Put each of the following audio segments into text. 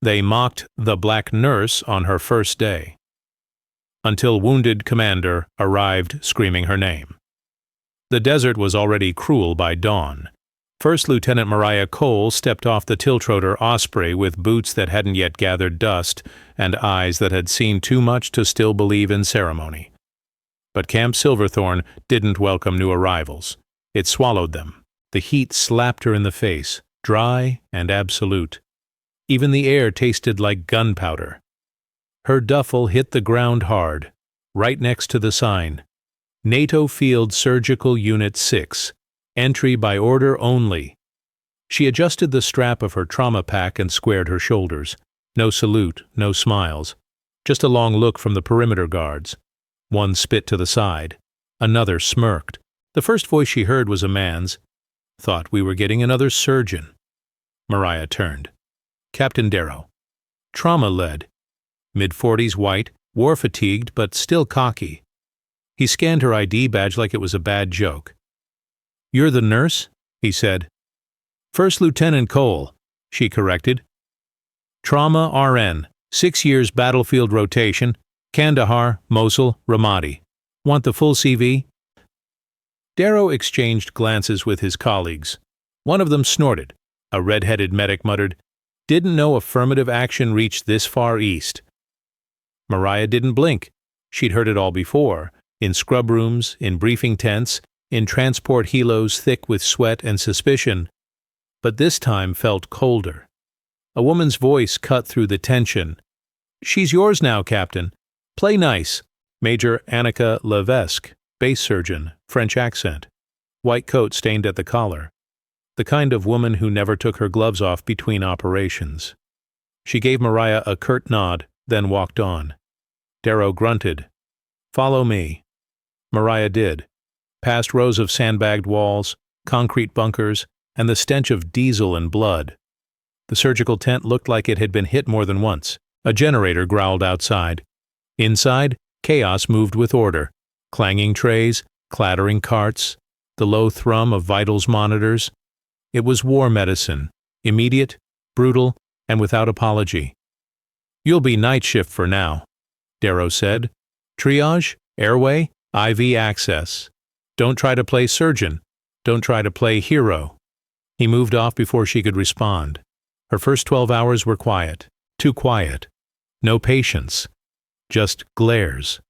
They mocked the black nurse on her first day, until wounded commander arrived screaming her name. The desert was already cruel by dawn. First Lieutenant Mariah Cole stepped off the Tiltrotor Osprey with boots that hadn't yet gathered dust and eyes that had seen too much to still believe in ceremony. But Camp Silverthorn didn't welcome new arrivals. It swallowed them. The heat slapped her in the face, dry and absolute. Even the air tasted like gunpowder. Her duffel hit the ground hard, right next to the sign, NATO Field Surgical Unit 6, entry by order only. She adjusted the strap of her trauma pack and squared her shoulders. No salute, no smiles. Just a long look from the perimeter guards. One spit to the side. Another smirked. The first voice she heard was a man's. Thought we were getting another surgeon. Mariah turned. Captain Darrow. Trauma-led. Mid-40s, white, war-fatigued, but still cocky. He scanned her ID badge like it was a bad joke. "You're the nurse?" he said. "First Lieutenant Cole," she corrected. "Trauma RN, 6 years battlefield rotation, Kandahar, Mosul, Ramadi. Want the full CV?" Darrow exchanged glances with his colleagues. One of them snorted. A red-headed medic muttered, "Didn't know affirmative action reached this far east." Mariah didn't blink. She'd heard it all before, in scrub rooms, in briefing tents, in transport helos thick with sweat and suspicion. But this time felt colder. A woman's voice cut through the tension. "She's yours now, Captain. Play nice." Major Annika Levesque, base surgeon, French accent. White coat stained at the collar. The kind of woman who never took her gloves off between operations. She gave Mariah a curt nod, then walked on. Darrow grunted. "Follow me." Mariah did. Past rows of sandbagged walls, concrete bunkers, and the stench of diesel and blood. The surgical tent looked like it had been hit more than once. A generator growled outside. Inside, chaos moved with order. Clanging trays, clattering carts, the low thrum of vitals monitors. It was war medicine, immediate, brutal, and without apology. "You'll be night shift for now," Darrow said. "Triage, airway, IV access. Don't try to play surgeon. Don't try to play hero." He moved off before she could respond. Her first 12 hours were quiet. Too quiet. No patience. Just glares.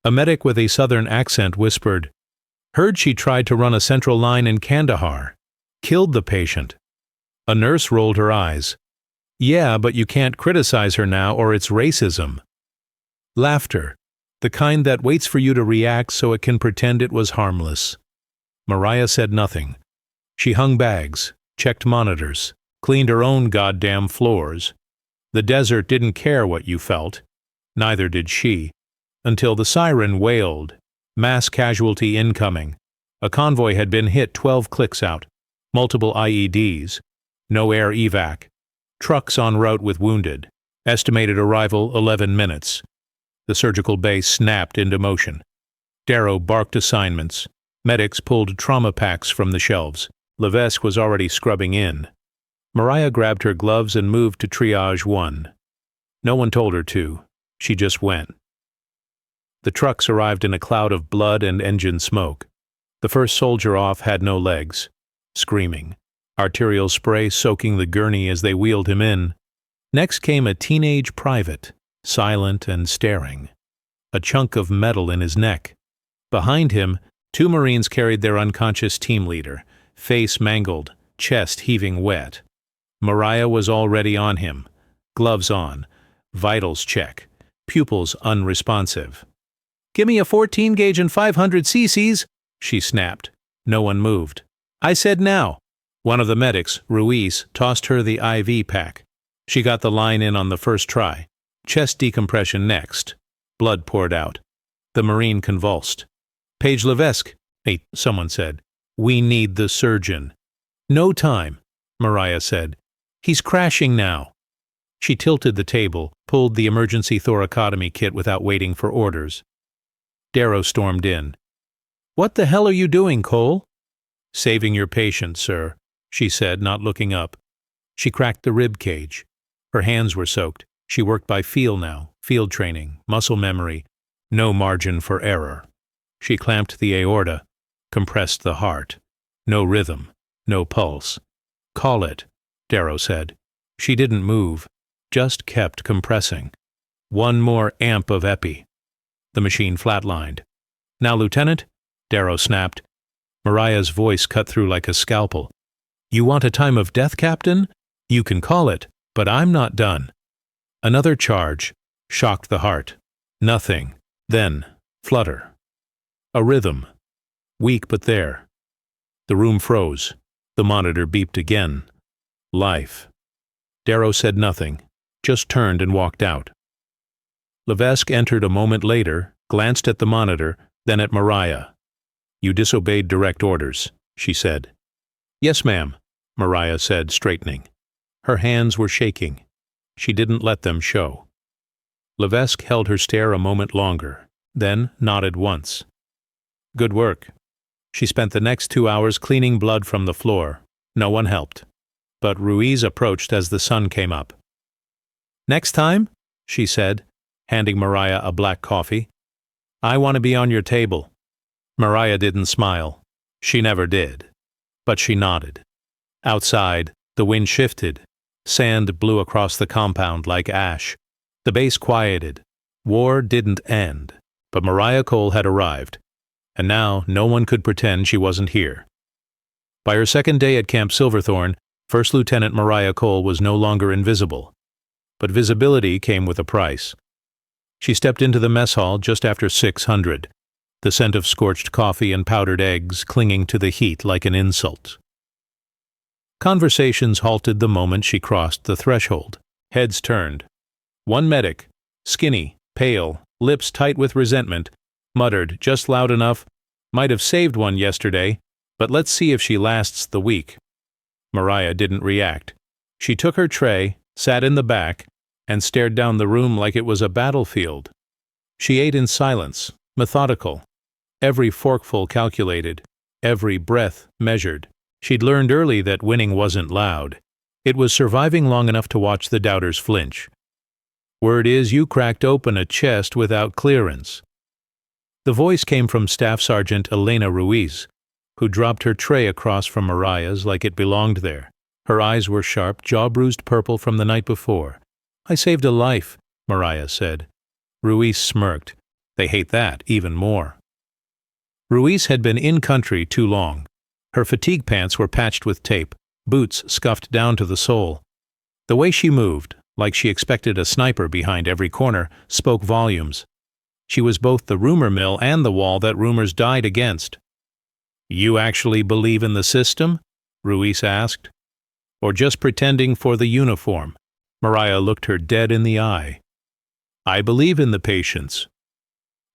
A medic with a southern accent whispered, "Heard she tried to run a central line in Kandahar. Killed the patient." A nurse rolled her eyes. "Yeah, but you can't criticize her now or it's racism." Laughter. The kind that waits for you to react so it can pretend it was harmless. Mariah said nothing. She hung bags, checked monitors, cleaned her own goddamn floors. The desert didn't care what you felt. Neither did she. Until the siren wailed. Mass casualty incoming. A convoy had been hit 12 clicks out. Multiple IEDs. No air evac. Trucks en route with wounded. Estimated arrival 11 minutes. The surgical base snapped into motion. Darrow barked assignments. Medics pulled trauma packs from the shelves. Levesque was already scrubbing in. Mariah grabbed her gloves and moved to triage 1. No one told her to. She just went. The trucks arrived in a cloud of blood and engine smoke. The first soldier off had no legs. Screaming. Arterial spray soaking the gurney as they wheeled him in. Next came a teenage private, silent and staring. A chunk of metal in his neck. Behind him, 2 Marines carried their unconscious team leader, face mangled, chest heaving wet. Mariah was already on him. Gloves on. Vitals check. Pupils unresponsive. "Give me a 14 gauge and 500 cc's, she snapped. No one moved. "I said now." One of the medics, Ruiz, tossed her the IV pack. She got the line in on the first try. Chest decompression next. Blood poured out. The Marine convulsed. "Page Levesque," someone said. "We need the surgeon." "No time," Mariah said. "He's crashing now." She tilted the table, pulled the emergency thoracotomy kit without waiting for orders. Darrow stormed in. "What the hell are you doing, Cole?" "Saving your patient, sir," she said, not looking up. She cracked the rib cage. Her hands were soaked. She worked by feel now, field training, muscle memory, no margin for error. She clamped the aorta, compressed the heart. No rhythm, no pulse. "Call it," Darrow said. She didn't move, just kept compressing. One more amp of epi. The machine flatlined. "Now, Lieutenant," Darrow snapped. Mariah's voice cut through like a scalpel. "You want a time of death, Captain? You can call it, but I'm not done." Another charge shocked the heart. Nothing. Then, flutter. A rhythm. Weak but there. The room froze. The monitor beeped again. Life. Darrow said nothing, just turned and walked out. Levesque entered a moment later, glanced at the monitor, then at Mariah. "You disobeyed direct orders," she said. "Yes, ma'am," Mariah said, straightening. Her hands were shaking. She didn't let them show. Levesque held her stare a moment longer, then nodded once. "Good work." She spent the next 2 hours cleaning blood from the floor. No one helped. But Ruiz approached as the sun came up. "Next time," she said, handing Mariah a black coffee, "I want to be on your table." Mariah didn't smile. She never did. But she nodded. Outside, the wind shifted. Sand blew across the compound like ash. The base quieted. War didn't end. But Mariah Cole had arrived. And now no one could pretend she wasn't here. By her second day at Camp Silverthorne, First Lieutenant Mariah Cole was no longer invisible. But visibility came with a price. She stepped into the mess hall just after 600, the scent of scorched coffee and powdered eggs clinging to the heat like an insult. Conversations halted the moment she crossed the threshold. Heads turned. One medic, skinny, pale, lips tight with resentment, muttered just loud enough, "Might have saved one yesterday, but let's see if she lasts the week." Mariah didn't react. She took her tray, sat in the back, and stared down the room like it was a battlefield. She ate in silence, methodical. Every forkful calculated, every breath measured. She'd learned early that winning wasn't loud. It was surviving long enough to watch the doubters flinch. "Word is you cracked open a chest without clearance." The voice came from Staff Sergeant Elena Ruiz, who dropped her tray across from Mariah's like it belonged there. Her eyes were sharp, jaw bruised purple from the night before. "I saved a life," Mariah said. Ruiz smirked. "They hate that even more." Ruiz had been in country too long. Her fatigue pants were patched with tape, boots scuffed down to the sole. The way she moved, like she expected a sniper behind every corner, spoke volumes. She was both the rumor mill and the wall that rumors died against. "You actually believe in the system?" Ruiz asked. "Or just pretending for the uniform?" Mariah looked her dead in the eye. "I believe in the patients."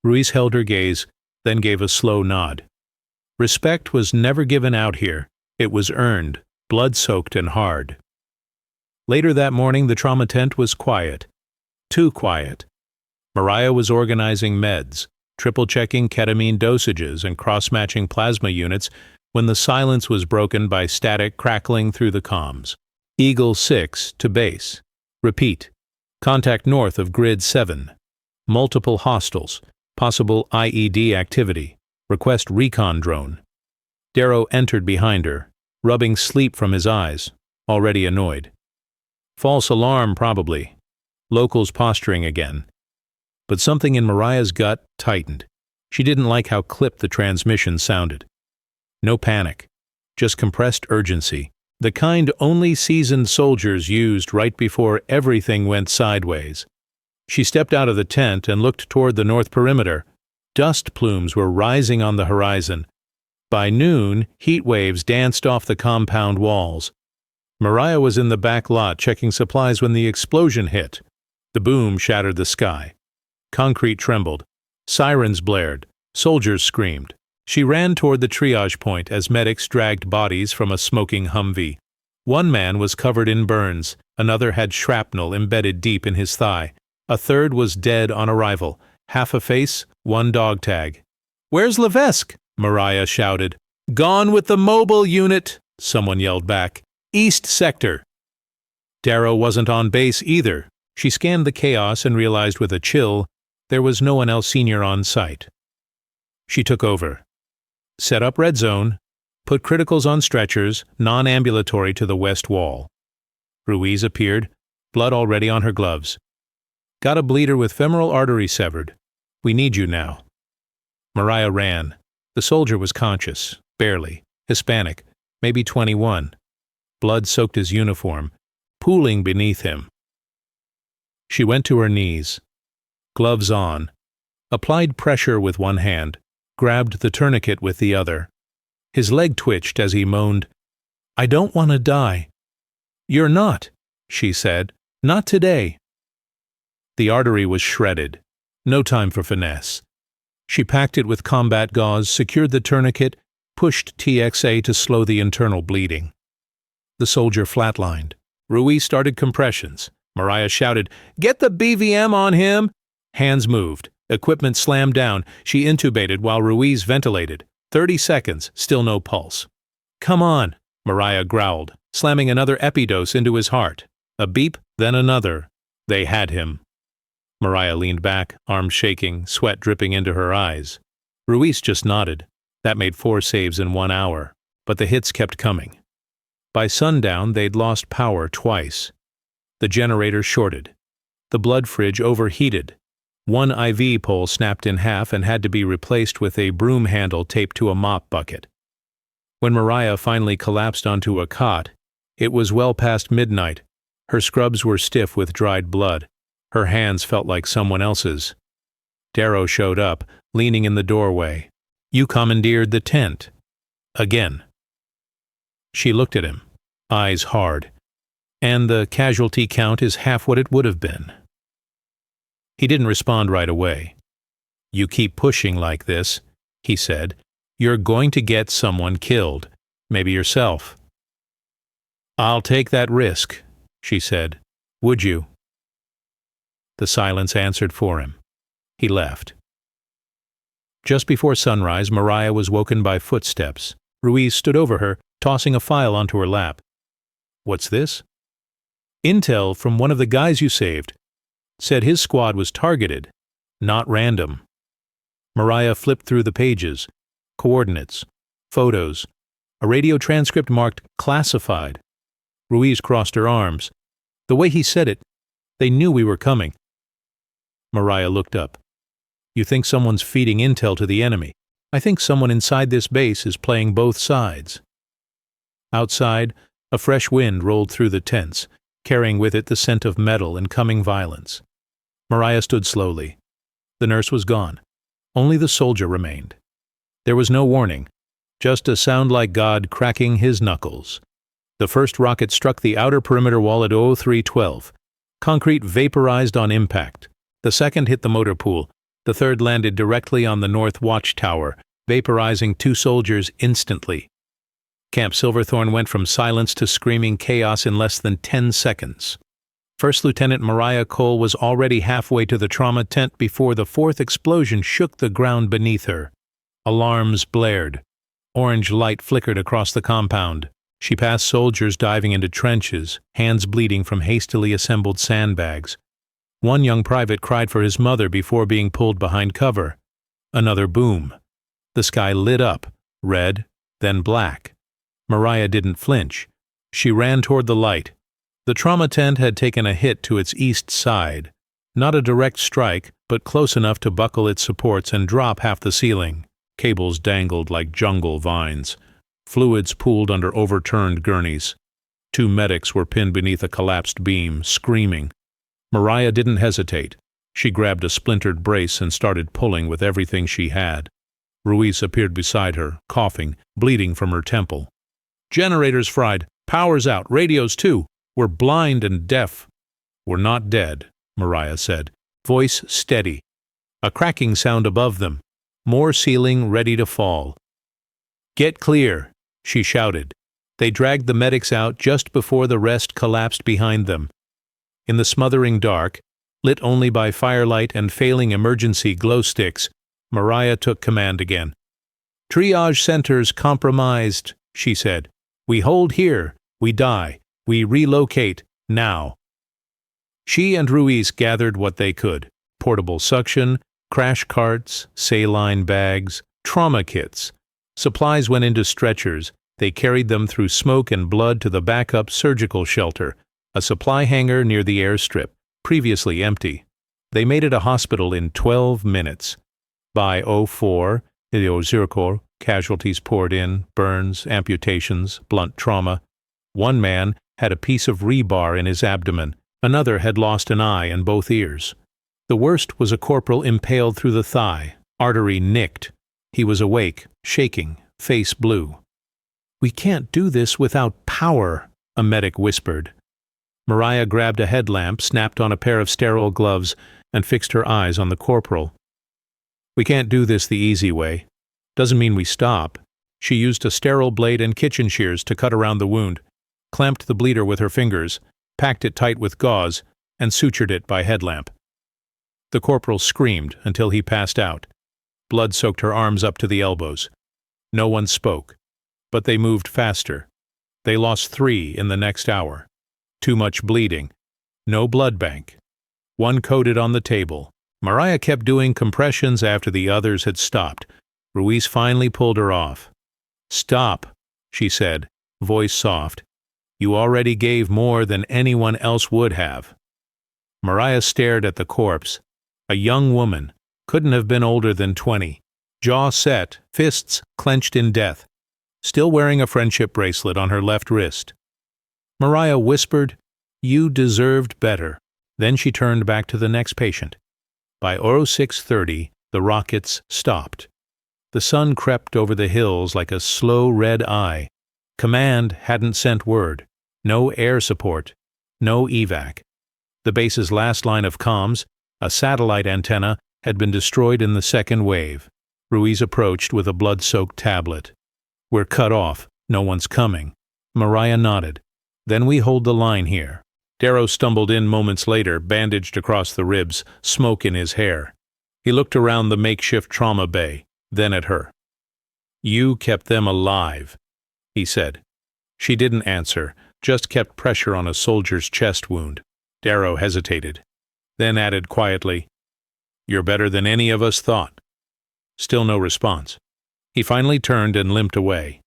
Ruiz held her gaze, then gave a slow nod. Respect was never given out here. It was earned, blood-soaked and hard. Later that morning, the trauma tent was quiet. Too quiet. Mariah was organizing meds, triple-checking ketamine dosages and cross-matching plasma units when the silence was broken by static crackling through the comms. Eagle 6 to base. Repeat. Contact north of Grid 7. Multiple hostiles. Possible IED activity. Request recon drone. Darrow entered behind her, rubbing sleep from his eyes, already annoyed. False alarm, probably. Locals posturing again. But something in Mariah's gut tightened. She didn't like how clipped the transmission sounded. No panic, just compressed urgency, the kind only seasoned soldiers used right before everything went sideways. She stepped out of the tent and looked toward the north perimeter. Dust plumes were rising on the horizon. By noon, heat waves danced off the compound walls. Mariah was in the back lot checking supplies when the explosion hit. The boom shattered the sky. Concrete trembled. Sirens blared. Soldiers screamed. She ran toward the triage point as medics dragged bodies from a smoking Humvee. One man was covered in burns. Another had shrapnel embedded deep in his thigh. A third was dead on arrival. Half a face, one dog tag. "Where's Levesque?" Mariah shouted. "Gone with the mobile unit," someone yelled back. "East sector." Darrow wasn't on base either. She scanned the chaos and realized with a chill there was no one else senior on site. She took over. Set up red zone. Put criticals on stretchers, non-ambulatory to the west wall. Ruiz appeared, blood already on her gloves. Got a bleeder with femoral artery severed. We need you now. Mariah ran. The soldier was conscious, barely, Hispanic, maybe 21. Blood soaked his uniform, pooling beneath him. She went to her knees. Gloves on. Applied pressure with one hand, grabbed the tourniquet with the other. His leg twitched as he moaned, "I don't want to die." "You're not," she said. "Not today." The artery was shredded. No time for finesse. She packed it with combat gauze, secured the tourniquet, pushed TXA to slow the internal bleeding. The soldier flatlined. Ruiz started compressions. Mariah shouted, "Get the BVM on him!" Hands moved. Equipment slammed down. She intubated while Ruiz ventilated. 30 seconds, still no pulse. "Come on," Mariah growled, slamming another epidose into his heart. A beep, then another. They had him. Mariah leaned back, arms shaking, sweat dripping into her eyes. Ruiz just nodded. That made 4 saves in 1 hour. But the hits kept coming. By sundown, they'd lost power twice. The generator shorted. The blood fridge overheated. One IV pole snapped in half and had to be replaced with a broom handle taped to a mop bucket. When Mariah finally collapsed onto a cot, it was well past midnight. Her scrubs were stiff with dried blood. Her hands felt like someone else's. Darrow showed up, leaning in the doorway. "You commandeered the tent." Again. She looked at him, eyes hard. "And the casualty count is half what it would have been." He didn't respond right away. "You keep pushing like this," he said, "you're going to get someone killed, maybe yourself." "I'll take that risk," she said. "Would you?" The silence answered for him. He left. Just before sunrise, Mariah was woken by footsteps. Ruiz stood over her, tossing a file onto her lap. "What's this?" "Intel from one of the guys you saved. Said his squad was targeted, not random." Mariah flipped through the pages. Coordinates. Photos. A radio transcript marked classified. Ruiz crossed her arms. The way he said it, they knew we were coming. Mariah looked up. "You think someone's feeding intel to the enemy? I think someone inside this base is playing both sides." Outside, a fresh wind rolled through the tents, carrying with it the scent of metal and coming violence. Mariah stood slowly. The nurse was gone. Only the soldier remained. There was no warning, just a sound like God cracking his knuckles. The first rocket struck the outer perimeter wall at 0312. Concrete vaporized on impact. The second hit the motor pool. The third landed directly on the north watchtower, vaporizing 2 soldiers instantly. Camp Silverthorne went from silence to screaming chaos in less than 10 seconds. First Lieutenant Mariah Cole was already halfway to the trauma tent before the 4th explosion shook the ground beneath her. Alarms blared. Orange light flickered across the compound. She passed soldiers diving into trenches, hands bleeding from hastily assembled sandbags. One young private cried for his mother before being pulled behind cover. Another boom. The sky lit up, red, then black. Mariah didn't flinch. She ran toward the light. The trauma tent had taken a hit to its east side. Not a direct strike, but close enough to buckle its supports and drop half the ceiling. Cables dangled like jungle vines. Fluids pooled under overturned gurneys. 2 medics were pinned beneath a collapsed beam, screaming. Mariah didn't hesitate. She grabbed a splintered brace and started pulling with everything she had. Ruiz appeared beside her, coughing, bleeding from her temple. "Generators fried. Power's out. Radios too. We're blind and deaf." "We're not dead," Mariah said, voice steady. A cracking sound above them. More ceiling ready to fall. "Get clear," she shouted. They dragged the medics out just before the rest collapsed behind them. In the smothering dark, lit only by firelight and failing emergency glow sticks, Mariah took command again. "Triage centers compromised," she said. "We hold here. We die. We relocate. Now. She and Ruiz gathered what they could: portable suction, crash carts, saline bags, trauma kits. Supplies went into stretchers. They carried them through smoke and blood to the backup surgical shelter, a supply hangar near the airstrip, previously empty. They made it a hospital in 12 minutes. By 04, casualties poured in, burns, amputations, blunt trauma. One man had a piece of rebar in his abdomen. Another had lost an eye and both ears. The worst was a corporal impaled through the thigh, artery nicked. He was awake, shaking, face blue. "We can't do this without power," a medic whispered. Mariah grabbed a headlamp, snapped on a pair of sterile gloves, and fixed her eyes on the corporal. "We can't do this the easy way. Doesn't mean we stop." She used a sterile blade and kitchen shears to cut around the wound, clamped the bleeder with her fingers, packed it tight with gauze, and sutured it by headlamp. The corporal screamed until he passed out. Blood soaked her arms up to the elbows. No one spoke, but they moved faster. They lost 3 in the next hour. Too much bleeding. No blood bank. One coated on the table. Mariah kept doing compressions after the others had stopped. Ruiz finally pulled her off. "Stop," she said, voice soft. "You already gave more than anyone else would have." Mariah stared at the corpse. A young woman, couldn't have been older than 20, jaw set, fists clenched in death, still wearing a friendship bracelet on her left wrist. Mariah whispered, "You deserved better." Then she turned back to the next patient. By 06:30, the rockets stopped. The sun crept over the hills like a slow red eye. Command hadn't sent word. No air support. No evac. The base's last line of comms, a satellite antenna, had been destroyed in the second wave. Ruiz approached with a blood-soaked tablet. "We're cut off. No one's coming." Mariah nodded. "Then we hold the line here." Darrow stumbled in moments later, bandaged across the ribs, smoke in his hair. He looked around the makeshift trauma bay, then at her. "You kept them alive," he said. She didn't answer, just kept pressure on a soldier's chest wound. Darrow hesitated, then added quietly, "You're better than any of us thought." Still no response. He finally turned and limped away.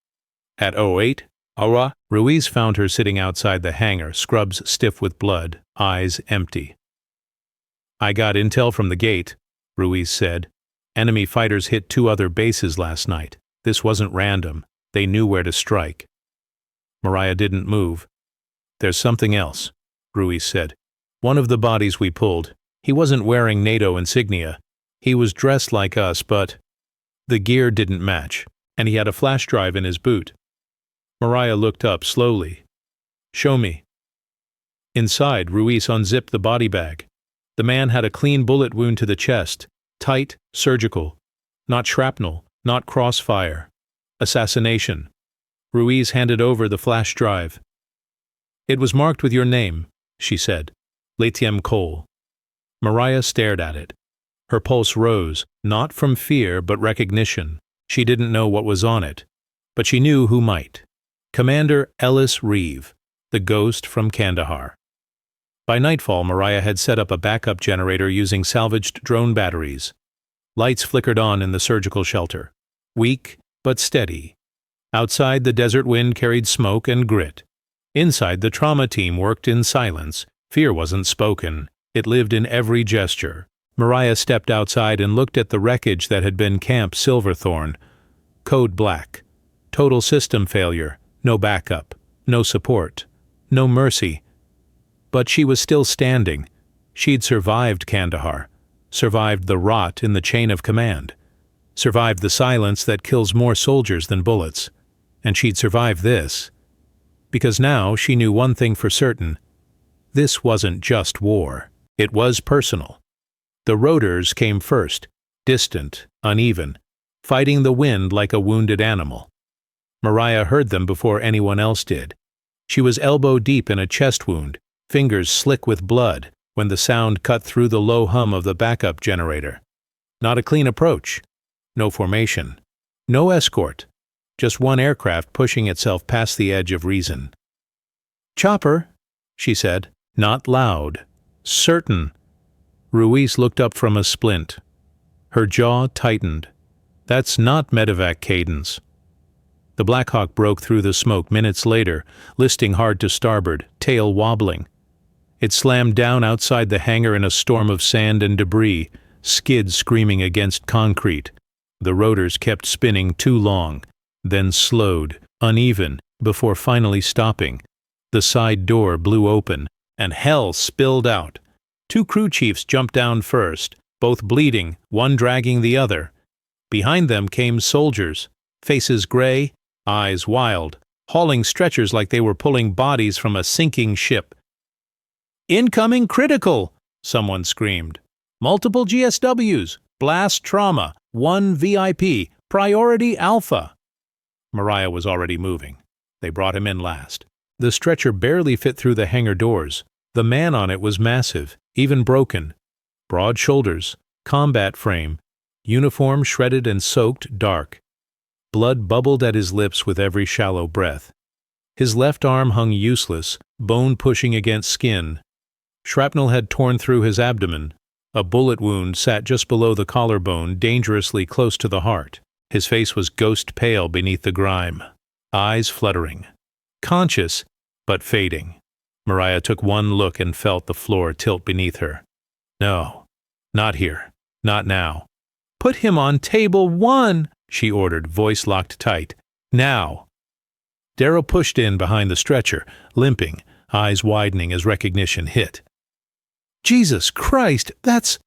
At 08, Aura, Ruiz found her sitting outside the hangar, scrubs stiff with blood, eyes empty. "I got intel from the gate," Ruiz said. "Enemy fighters hit 2 other bases last night. This wasn't random. They knew where to strike." Mariah didn't move. "There's something else," Ruiz said. "One of the bodies we pulled, he wasn't wearing NATO insignia. He was dressed like us, but the gear didn't match, and he had a flash drive in his boot." Mariah looked up slowly. "Show me." Inside, Ruiz unzipped the body bag. The man had a clean bullet wound to the chest, tight, surgical. Not shrapnel, not crossfire. Assassination. Ruiz handed over the flash drive. "It was marked with your name," she said. "Letiem Cole." Mariah stared at it. Her pulse rose, not from fear but recognition. She didn't know what was on it, but she knew who might. Commander Ellis Reeve, the ghost from Kandahar. By nightfall, Mariah had set up a backup generator using salvaged drone batteries. Lights flickered on in the surgical shelter. Weak, but steady. Outside, the desert wind carried smoke and grit. Inside, the trauma team worked in silence. Fear wasn't spoken. It lived in every gesture. Mariah stepped outside and looked at the wreckage that had been Camp Silverthorn. Code black. Total system failure. No backup. No support. No mercy. But she was still standing. She'd survived Kandahar. Survived the rot in the chain of command. Survived the silence that kills more soldiers than bullets. And she'd survived this. Because now she knew one thing for certain. This wasn't just war. It was personal. The rotors came first, distant, uneven, fighting the wind like a wounded animal. Mariah heard them before anyone else did. She was elbow deep in a chest wound, fingers slick with blood, when the sound cut through the low hum of the backup generator. Not a clean approach. No formation. No escort. Just one aircraft pushing itself past the edge of reason. "Chopper," she said. Not loud. Certain. Ruiz looked up from a splint. Her jaw tightened. That's not medevac cadence. The Black Hawk broke through the smoke minutes later, listing hard to starboard, tail wobbling. It slammed down outside the hangar in a storm of sand and debris, skids screaming against concrete. The rotors kept spinning too long, then slowed, uneven, before finally stopping. The side door blew open, and hell spilled out. 2 crew chiefs jumped down first, both bleeding, one dragging the other. Behind them came soldiers, faces gray, eyes wild, hauling stretchers like they were pulling bodies from a sinking ship. "Incoming critical!" someone screamed. "Multiple GSWs, blast trauma, 1 VIP, priority alpha." Mariah was already moving. They brought him in last. The stretcher barely fit through the hangar doors. The man on it was massive, even broken. Broad shoulders, combat frame, uniform shredded and soaked dark. Blood bubbled at his lips with every shallow breath. His left arm hung useless, bone pushing against skin. Shrapnel had torn through his abdomen. A bullet wound sat just below the collarbone, dangerously close to the heart. His face was ghost pale beneath the grime, eyes fluttering. Conscious, but fading. Mariah took one look and felt the floor tilt beneath her. No, not here, not now. "Put him on table 1, she ordered, voice locked tight. "Now!" Darrow pushed in behind the stretcher, limping, eyes widening as recognition hit. "Jesus Christ, that's—"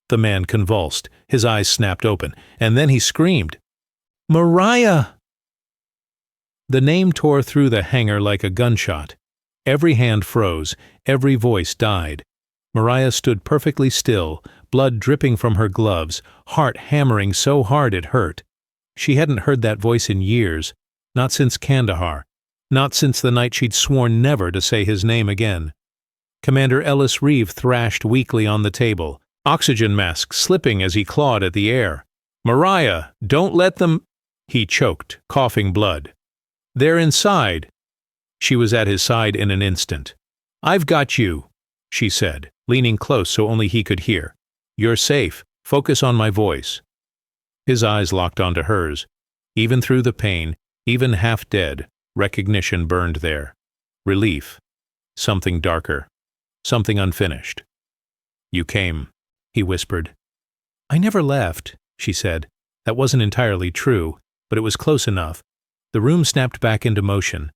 The man convulsed, his eyes snapped open, and then he screamed. "Mariah!" The name tore through the hangar like a gunshot. Every hand froze, every voice died. Mariah stood perfectly still, blood dripping from her gloves, heart hammering so hard it hurt. She hadn't heard that voice in years, not since Kandahar, not since the night she'd sworn never to say his name again. Commander Ellis Reeve thrashed weakly on the table, oxygen mask slipping as he clawed at the air. "Mariah, don't let them—" He choked, coughing blood. "They're inside." She was at his side in an instant. "I've got you," she said, leaning close so only he could hear. "You're safe. Focus on my voice." His eyes locked onto hers. Even through the pain, even half dead, recognition burned there. Relief. Something darker. Something unfinished. "You came," he whispered. "I never left," she said. That wasn't entirely true, but it was close enough. The room snapped back into motion.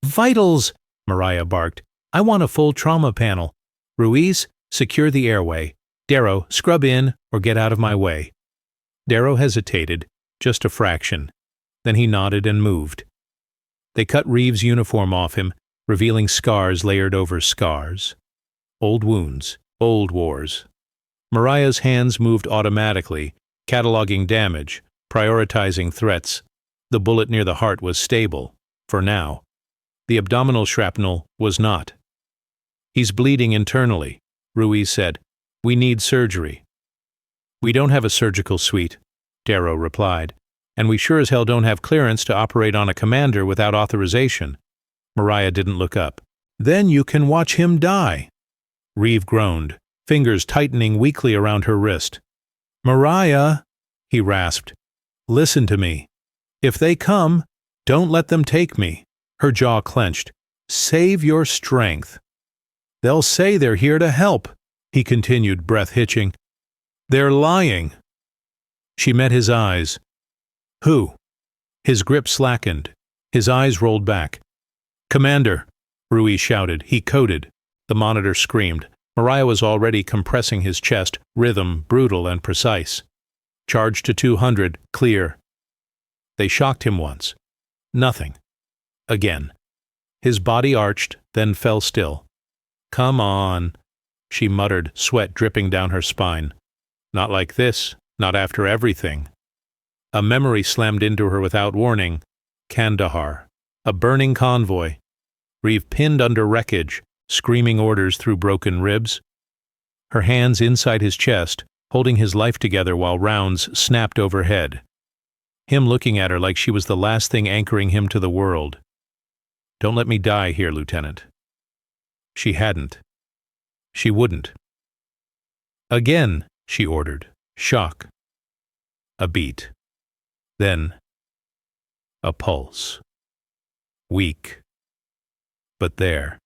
"Vitals!" Mariah barked. "I want a full trauma panel. Ruiz, secure the airway. Darrow, scrub in or get out of my way." Darrow hesitated, just a fraction. Then he nodded and moved. They cut Reeves' uniform off him, revealing scars layered over scars. Old wounds, old wars. Mariah's hands moved automatically, cataloging damage, prioritizing threats. The bullet near the heart was stable, for now. The abdominal shrapnel was not. "He's bleeding internally," Ruiz said. "We need surgery." "We don't have a surgical suite," Darrow replied. "And we sure as hell don't have clearance to operate on a commander without authorization." Mariah didn't look up. "Then you can watch him die." Reeve groaned, fingers tightening weakly around her wrist. "Mariah," he rasped, "listen to me. If they come, don't let them take me." Her jaw clenched. "Save your strength." "They'll say they're here to help," he continued, breath hitching. "They're lying." She met his eyes. "Who?" His grip slackened. His eyes rolled back. "Commander," Ruiz shouted. He coded. The monitor screamed. Mariah was already compressing his chest, rhythm brutal and precise. "Charge to 200, clear." They shocked him once. Nothing. Again. His body arched, then fell still. "Come on," she muttered, sweat dripping down her spine. "Not like this, not after everything." A memory slammed into her without warning. Kandahar. A burning convoy. Reeve pinned under wreckage, screaming orders through broken ribs. Her hands inside his chest, holding his life together while rounds snapped overhead. Him looking at her like she was the last thing anchoring him to the world. "Don't let me die here, Lieutenant." She hadn't. She wouldn't. Again, she ordered. Shock. A beat. Then a pulse. Weak. But there.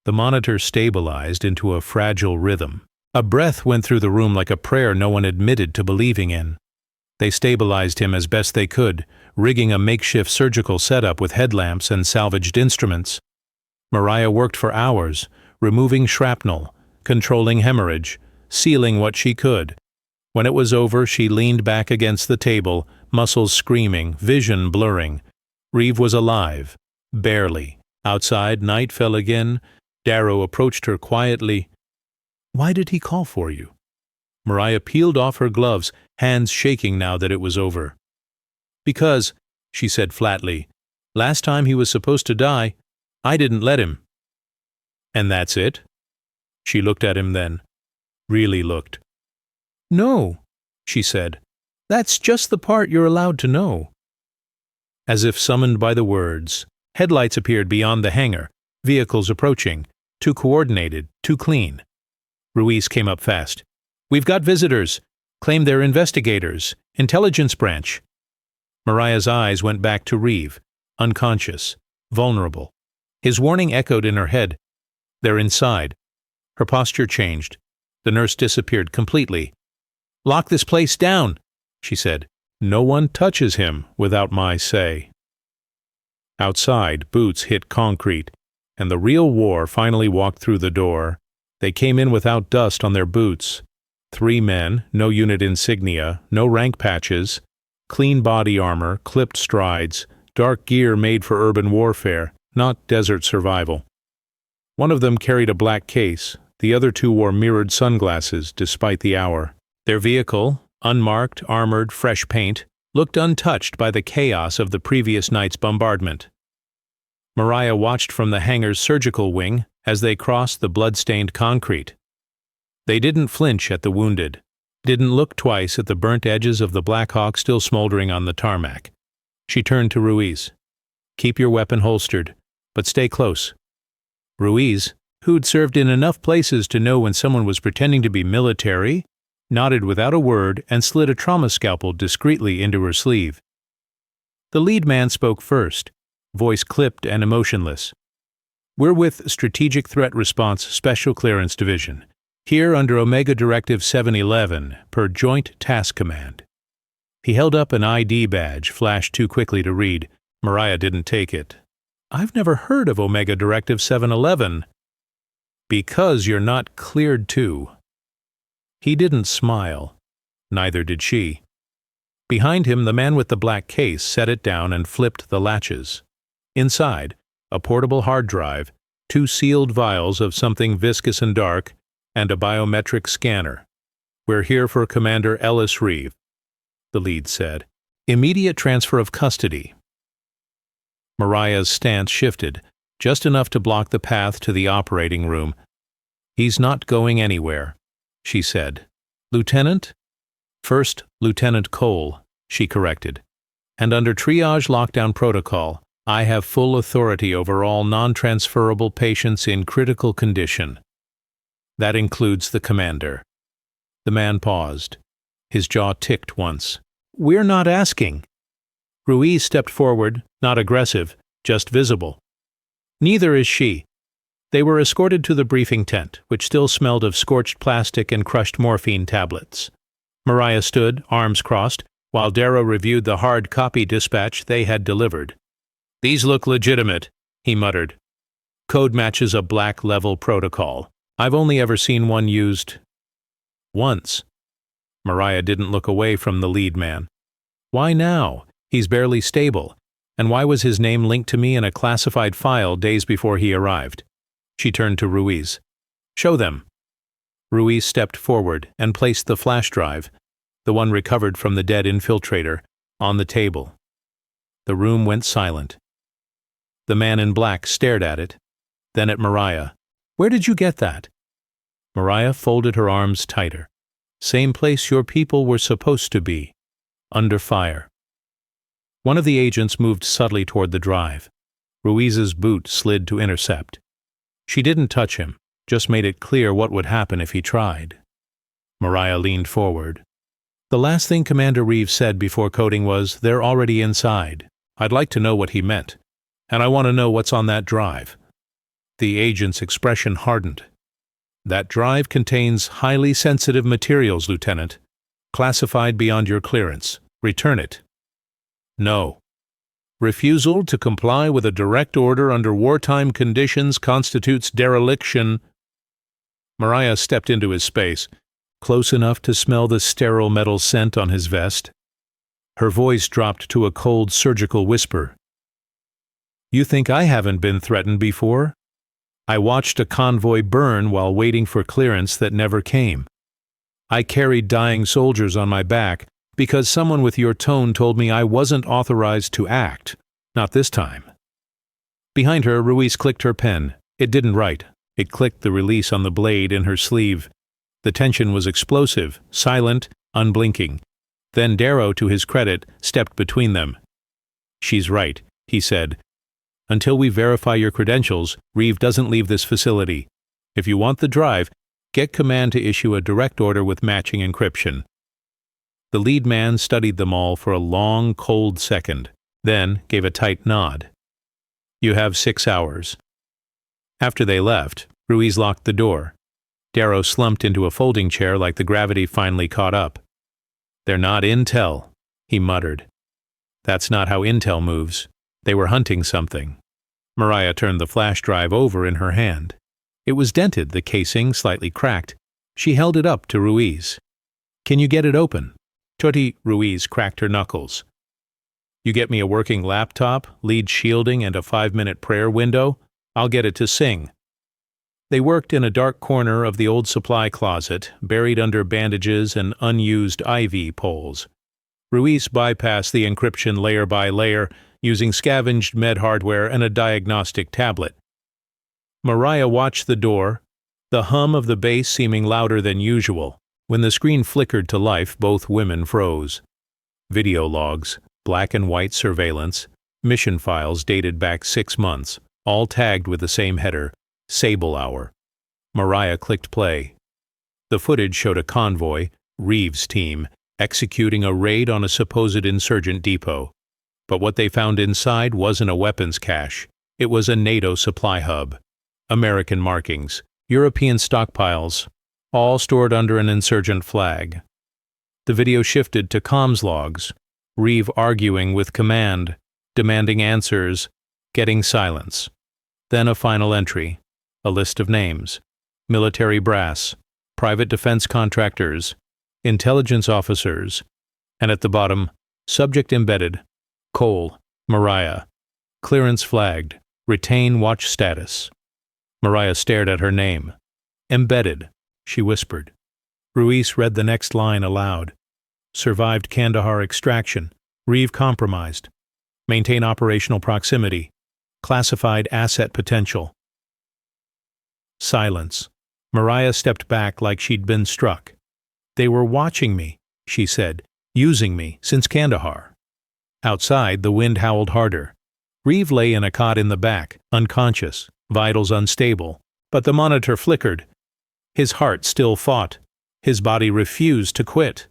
The monitor stabilized into a fragile rhythm. A breath went through the room like a prayer no one admitted to believing in. They stabilized him as best they could, rigging a makeshift surgical setup with headlamps and salvaged instruments. Mariah worked for hours, removing shrapnel, controlling hemorrhage, sealing what she could. When it was over, she leaned back against the table, muscles screaming, vision blurring. Reeve was alive. Barely. Outside, night fell again. Darrow approached her quietly. "Why did he call for you?" Mariah peeled off her gloves, hands shaking now that it was over. "Because," she said flatly, "last time he was supposed to die, I didn't let him." "And that's it?" She looked at him then. Really looked. "No," she said. "That's just the part you're allowed to know." As if summoned by the words, headlights appeared beyond the hangar, vehicles approaching, too coordinated, too clean. Ruiz came up fast. "We've got visitors. Claim they're investigators. Intelligence branch." Mariah's eyes went back to Reeve, unconscious, vulnerable. His warning echoed in her head. "They're inside." Her posture changed. The nurse disappeared completely. "Lock this place down," she said. "No one touches him without my say." Outside, boots hit concrete, and the real war finally walked through the door. They came in without dust on their boots. 3 men, no unit insignia, no rank patches, clean body armor, clipped strides, dark gear made for urban warfare, not desert survival. One of them carried a black case. The other 2 wore mirrored sunglasses, despite the hour. Their vehicle, unmarked, armored, fresh paint, looked untouched by the chaos of the previous night's bombardment. Mariah watched from the hangar's surgical wing as they crossed the blood-stained concrete. They didn't flinch at the wounded, didn't look twice at the burnt edges of the Black Hawk still smoldering on the tarmac. She turned to Ruiz. "Keep your weapon holstered, but stay close." Ruiz, who'd served in enough places to know when someone was pretending to be military, nodded without a word and slid a trauma scalpel discreetly into her sleeve. The lead man spoke first, voice clipped and emotionless. "We're with Strategic Threat Response Special Clearance Division, here under Omega Directive 711, per Joint Task Command." He held up an ID badge, flashed too quickly to read. Mariah didn't take it. "I've never heard of Omega Directive 711. "Because you're not cleared to." He didn't smile. Neither did she. Behind him, the man with the black case set it down and flipped the latches. Inside, a portable hard drive, 2 sealed vials of something viscous and dark, and a biometric scanner. "We're here for Commander Ellis Reeve," the lead said. "Immediate transfer of custody." Mariah's stance shifted, just enough to block the path to the operating room. "He's not going anywhere," she said. "Lieutenant?" "First Lieutenant Cole," she corrected. "And under triage lockdown protocol, I have full authority over all non-transferable patients in critical condition. That includes the commander." The man paused. His jaw ticked once. "We're not asking." Ruiz stepped forward, not aggressive, just visible. "Neither is she." They were escorted to the briefing tent, which still smelled of scorched plastic and crushed morphine tablets. Mariah stood, arms crossed, while Darrow reviewed the hard copy dispatch they had delivered. "These look legitimate," he muttered. "Code matches a black level protocol. I've only ever seen one used once." Mariah didn't look away from the lead man. "Why now? He's barely stable. And why was his name linked to me in a classified file days before he arrived?" She turned to Ruiz. "Show them." Ruiz stepped forward and placed the flash drive, the one recovered from the dead infiltrator, on the table. The room went silent. The man in black stared at it, then at Mariah. "Where did you get that?" Mariah folded her arms tighter. "Same place your people were supposed to be. Under fire." One of the agents moved subtly toward the drive. Ruiz's boot slid to intercept. She didn't touch him, just made it clear what would happen if he tried. Mariah leaned forward. The last thing Commander Reeves said before coding was, "They're already inside. I'd like to know what he meant. And I want to know what's on that drive." The agent's expression hardened. "That drive contains highly sensitive materials, Lieutenant. Classified beyond your clearance. Return it." "No. Refusal to comply with a direct order under wartime conditions constitutes dereliction." Mariah stepped into his space, close enough to smell the sterile metal scent on his vest. Her voice dropped to a cold surgical whisper. "You think I haven't been threatened before? I watched a convoy burn while waiting for clearance that never came. I carried dying soldiers on my back because someone with your tone told me I wasn't authorized to act. Not this time." Behind her, Ruiz clicked her pen. It didn't write. It clicked the release on the blade in her sleeve. The tension was explosive, silent, unblinking. Then Darrow, to his credit, stepped between them. "She's right," he said. "Until we verify your credentials, Reeve doesn't leave this facility. If you want the drive, get command to issue a direct order with matching encryption." The lead man studied them all for a long, cold second, then gave a tight nod. "You have 6 hours." After they left, Ruiz locked the door. Darrow slumped into a folding chair like the gravity finally caught up. "They're not intel," he muttered. "That's not how intel moves. They were hunting something." Mariah turned the flash drive over in her hand. It was dented, the casing slightly cracked. She held it up to Ruiz. "Can you get it open?" Ruiz cracked her knuckles. "You get me a working laptop, lead shielding, and a 5-minute prayer window, I'll get it to sing." They worked in a dark corner of the old supply closet, buried under bandages and unused IV poles. Ruiz bypassed the encryption layer by layer, using scavenged med hardware and a diagnostic tablet. Mariah watched the door, the hum of the bass seeming louder than usual. When the screen flickered to life, both women froze. Video logs, black and white surveillance, mission files dated back 6 months, all tagged with the same header, Sable Hour. Mariah clicked play. The footage showed a convoy, Reeves' team, executing a raid on a supposed insurgent depot. But what they found inside wasn't a weapons cache. It was a NATO supply hub. American markings, European stockpiles, all stored under an insurgent flag. The video shifted to comms logs, Reeve arguing with command, demanding answers, getting silence. Then a final entry, a list of names, military brass, private defense contractors, intelligence officers, and at the bottom, subject embedded, Cole, Mariah, clearance flagged, retain watch status. Mariah stared at her name. "Embedded," she whispered. Ruiz read the next line aloud. "Survived Kandahar extraction. Reeve compromised. Maintain operational proximity. Classified asset potential." Silence. Mariah stepped back like she'd been struck. "They were watching me," she said, "using me since Kandahar." Outside, the wind howled harder. Reeve lay in a cot in the back, unconscious, vitals unstable, but the monitor flickered. His heart still fought. His body refused to quit.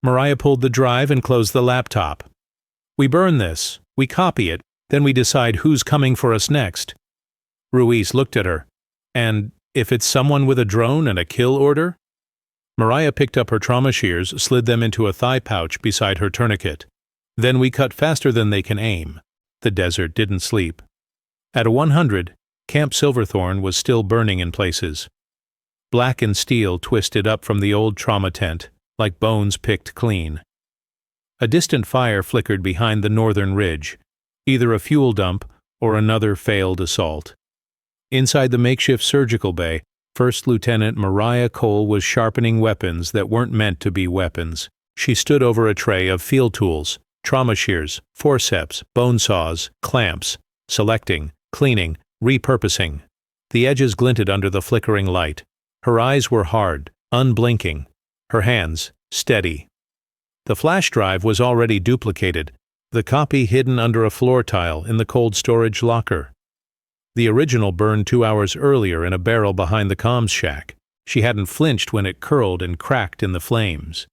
Mariah pulled the drive and closed the laptop. "We burn this, we copy it, then we decide who's coming for us next." Ruiz looked at her. "And if it's someone with a drone and a kill order?" Mariah picked up her trauma shears, slid them into a thigh pouch beside her tourniquet. "Then we cut faster than they can aim." The desert didn't sleep. At 100, Camp Silverthorne was still burning in places. Black and steel twisted up from the old trauma tent, like bones picked clean. A distant fire flickered behind the northern ridge, either a fuel dump or another failed assault. Inside the makeshift surgical bay, First Lieutenant Mariah Cole was sharpening weapons that weren't meant to be weapons. She stood over a tray of field tools, trauma shears, forceps, bone saws, clamps, selecting, cleaning, repurposing. The edges glinted under the flickering light. Her eyes were hard, unblinking. Her hands steady. The flash drive was already duplicated, the copy hidden under a floor tile in the cold storage locker. The original burned 2 hours earlier in a barrel behind the comms shack. She hadn't flinched when it curled and cracked in the flames.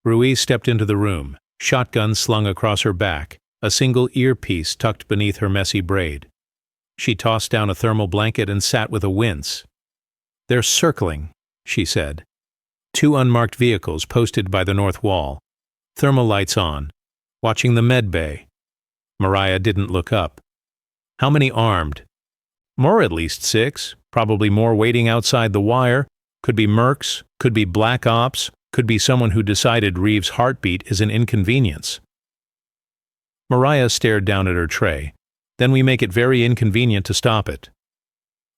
Ruiz stepped into the room, shotgun slung across her back, a single earpiece tucked beneath her messy braid. She tossed down a thermal blanket and sat with a wince. "They're circling," she said. 2 unmarked vehicles posted by the north wall. Thermal lights on, watching the med bay. Mariah didn't look up. "How many armed?" "More, at least 6. Probably more waiting outside the wire. Could be mercs, could be black ops, could be someone who decided Reeves' heartbeat is an inconvenience." Mariah stared down at her tray. "Then we make it very inconvenient to stop it."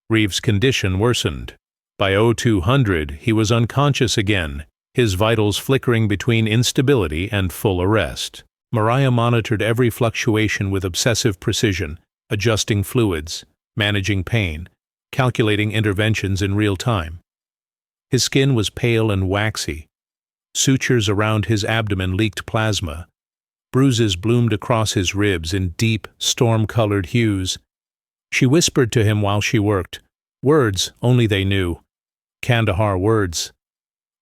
Reeves' condition worsened. By 0200, he was unconscious again, his vitals flickering between instability and full arrest. Mariah monitored every fluctuation with obsessive precision, adjusting fluids, managing pain, calculating interventions in real time. His skin was pale and waxy. Sutures around his abdomen leaked plasma. Bruises bloomed across his ribs in deep, storm-colored hues. She whispered to him while she worked. Words only they knew. Kandahar words.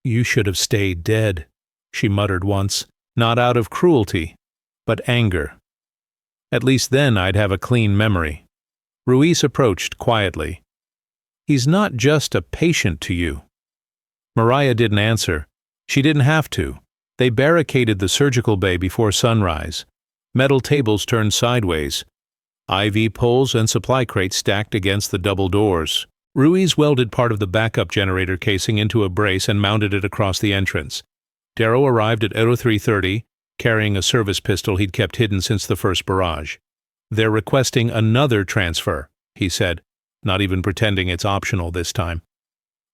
"You should have stayed dead," she muttered once, not out of cruelty, but anger. "At least then I'd have a clean memory." Ruiz approached quietly. "He's not just a patient to you." Mariah didn't answer. She didn't have to. They barricaded the surgical bay before sunrise. Metal tables turned sideways. IV poles and supply crates stacked against the double doors. Ruiz welded part of the backup generator casing into a brace and mounted it across the entrance. Darrow arrived at 0330, carrying a service pistol he'd kept hidden since the first barrage. "They're requesting another transfer," he said, not even pretending it's optional this time.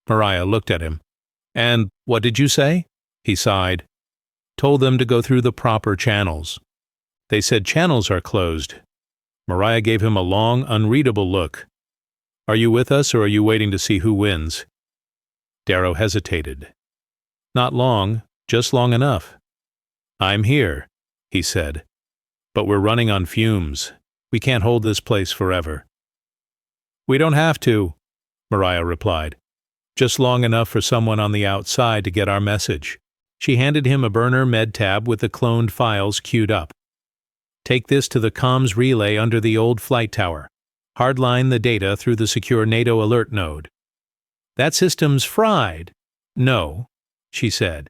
Mariah looked at him. "And what did you say?" He sighed. "Told them to go through the proper channels." "They said channels are closed." Mariah gave him a long, unreadable look. "Are you with us, or are you waiting to see who wins?" Darrow hesitated. "Not long, just long enough." "I'm here," he said. "But we're running on fumes. We can't hold this place forever." "We don't have to," Mariah replied. "Just long enough for someone on the outside to get our message." She handed him a burner med tab with the cloned files queued up. "Take this to the comms relay under the old flight tower. Hardline the data through the secure NATO alert node." "That system's fried." "No," she said.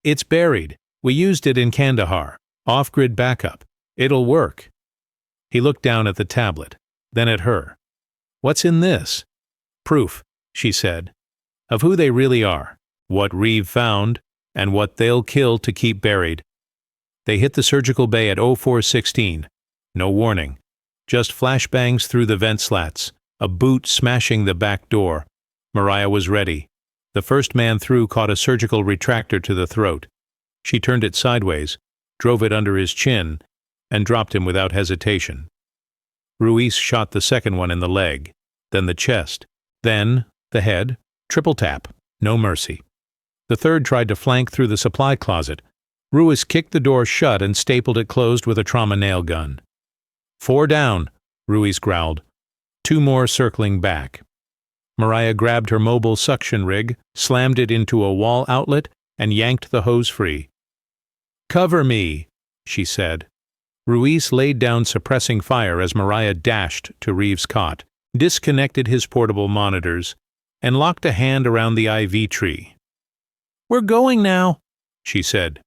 "It's buried. We used it in Kandahar. Off-grid backup. It'll work." He looked down at the tablet, then at her. "What's in this?" "Proof," she said, "of who they really are, what Reeve found, and what they'll kill to keep buried." They hit the surgical bay at 0416. No warning. Just flashbangs through the vent slats, a boot smashing the back door. Mariah was ready. The first man through caught a surgical retractor to the throat. She turned it sideways, drove it under his chin, and dropped him without hesitation. Ruiz shot the second one in the leg, then the chest, then the head. Triple tap, no mercy. The third tried to flank through the supply closet. Ruiz kicked the door shut and stapled it closed with a trauma nail gun. "4 down," Ruiz growled. 2 more circling back. Mariah grabbed her mobile suction rig, slammed it into a wall outlet, and yanked the hose free. "Cover me," she said. Ruiz laid down suppressing fire as Mariah dashed to Reeves' cot, disconnected his portable monitors, and locked a hand around the IV tree. "We're going now," she said.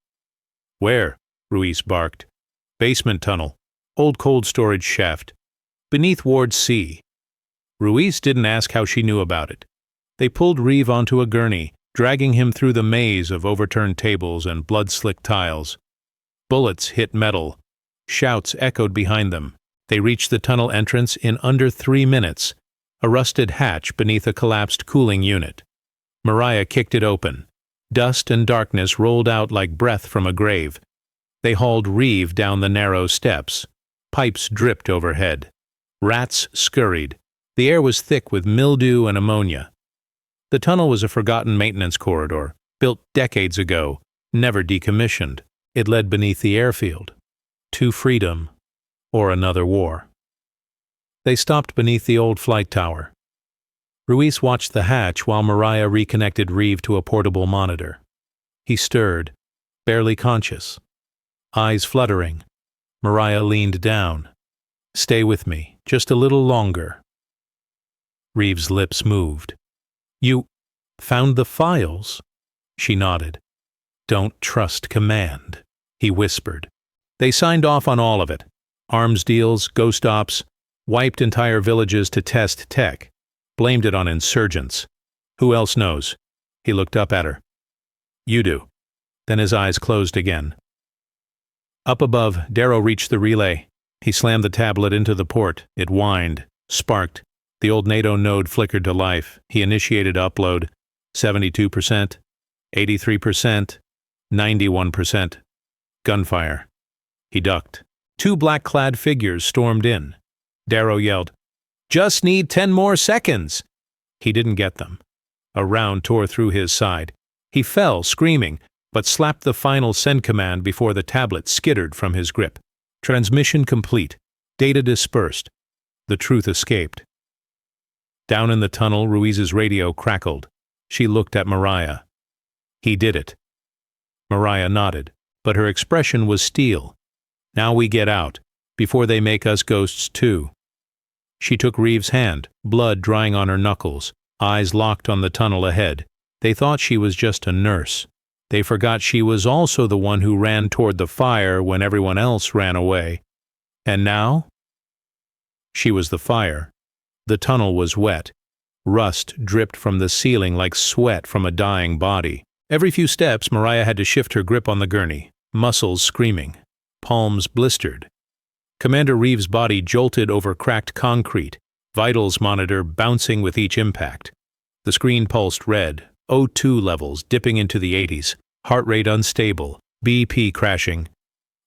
"Where?" Ruiz barked. "Basement tunnel. Old cold storage shaft. Beneath Ward C." Ruiz didn't ask how she knew about it. They pulled Reeve onto a gurney, dragging him through the maze of overturned tables and blood-slicked tiles. Bullets hit metal. Shouts echoed behind them. They reached the tunnel entrance in under 3 minutes, a rusted hatch beneath a collapsed cooling unit. Mariah kicked it open. Dust and darkness rolled out like breath from a grave. They hauled Reeve down the narrow steps. Pipes dripped overhead. Rats scurried. The air was thick with mildew and ammonia. The tunnel was a forgotten maintenance corridor, built decades ago, never decommissioned. It led beneath the airfield. To freedom, or another war. They stopped beneath the old flight tower. Ruiz watched the hatch while Mariah reconnected Reeve to a portable monitor. He stirred, barely conscious. Eyes fluttering. Mariah leaned down. "Stay with me, just a little longer." Reeve's lips moved. "You found the files?" She nodded. "Don't trust command," he whispered. "They signed off on all of it. Arms deals, ghost ops, wiped entire villages to test tech. Blamed it on insurgents. Who else knows?" He looked up at her. "You do." Then his eyes closed again. Up above, Darrow reached the relay. He slammed the tablet into the port. It whined, sparked. The old NATO node flickered to life. He initiated upload. 72%, 83%, 91%. Gunfire. He ducked. 2 black-clad figures stormed in. Darrow yelled, "Just need 10 more seconds!" He didn't get them. A round tore through his side. He fell, screaming, but slapped the final send command before the tablet skittered from his grip. Transmission complete. Data dispersed. The truth escaped. Down in the tunnel, Ruiz's radio crackled. She looked at Mariah. He did it. Mariah nodded, but her expression was steel. "Now we get out, before they make us ghosts too." She took Reeve's hand, blood drying on her knuckles, eyes locked on the tunnel ahead. They thought she was just a nurse. They forgot she was also the one who ran toward the fire when everyone else ran away. And now? She was the fire. The tunnel was wet. Rust dripped from the ceiling like sweat from a dying body. Every few steps, Mariah had to shift her grip on the gurney, muscles screaming, palms blistered. Commander Reeve's body jolted over cracked concrete, vitals monitor bouncing with each impact. The screen pulsed red, O2 levels dipping into the 80s, heart rate unstable, BP crashing.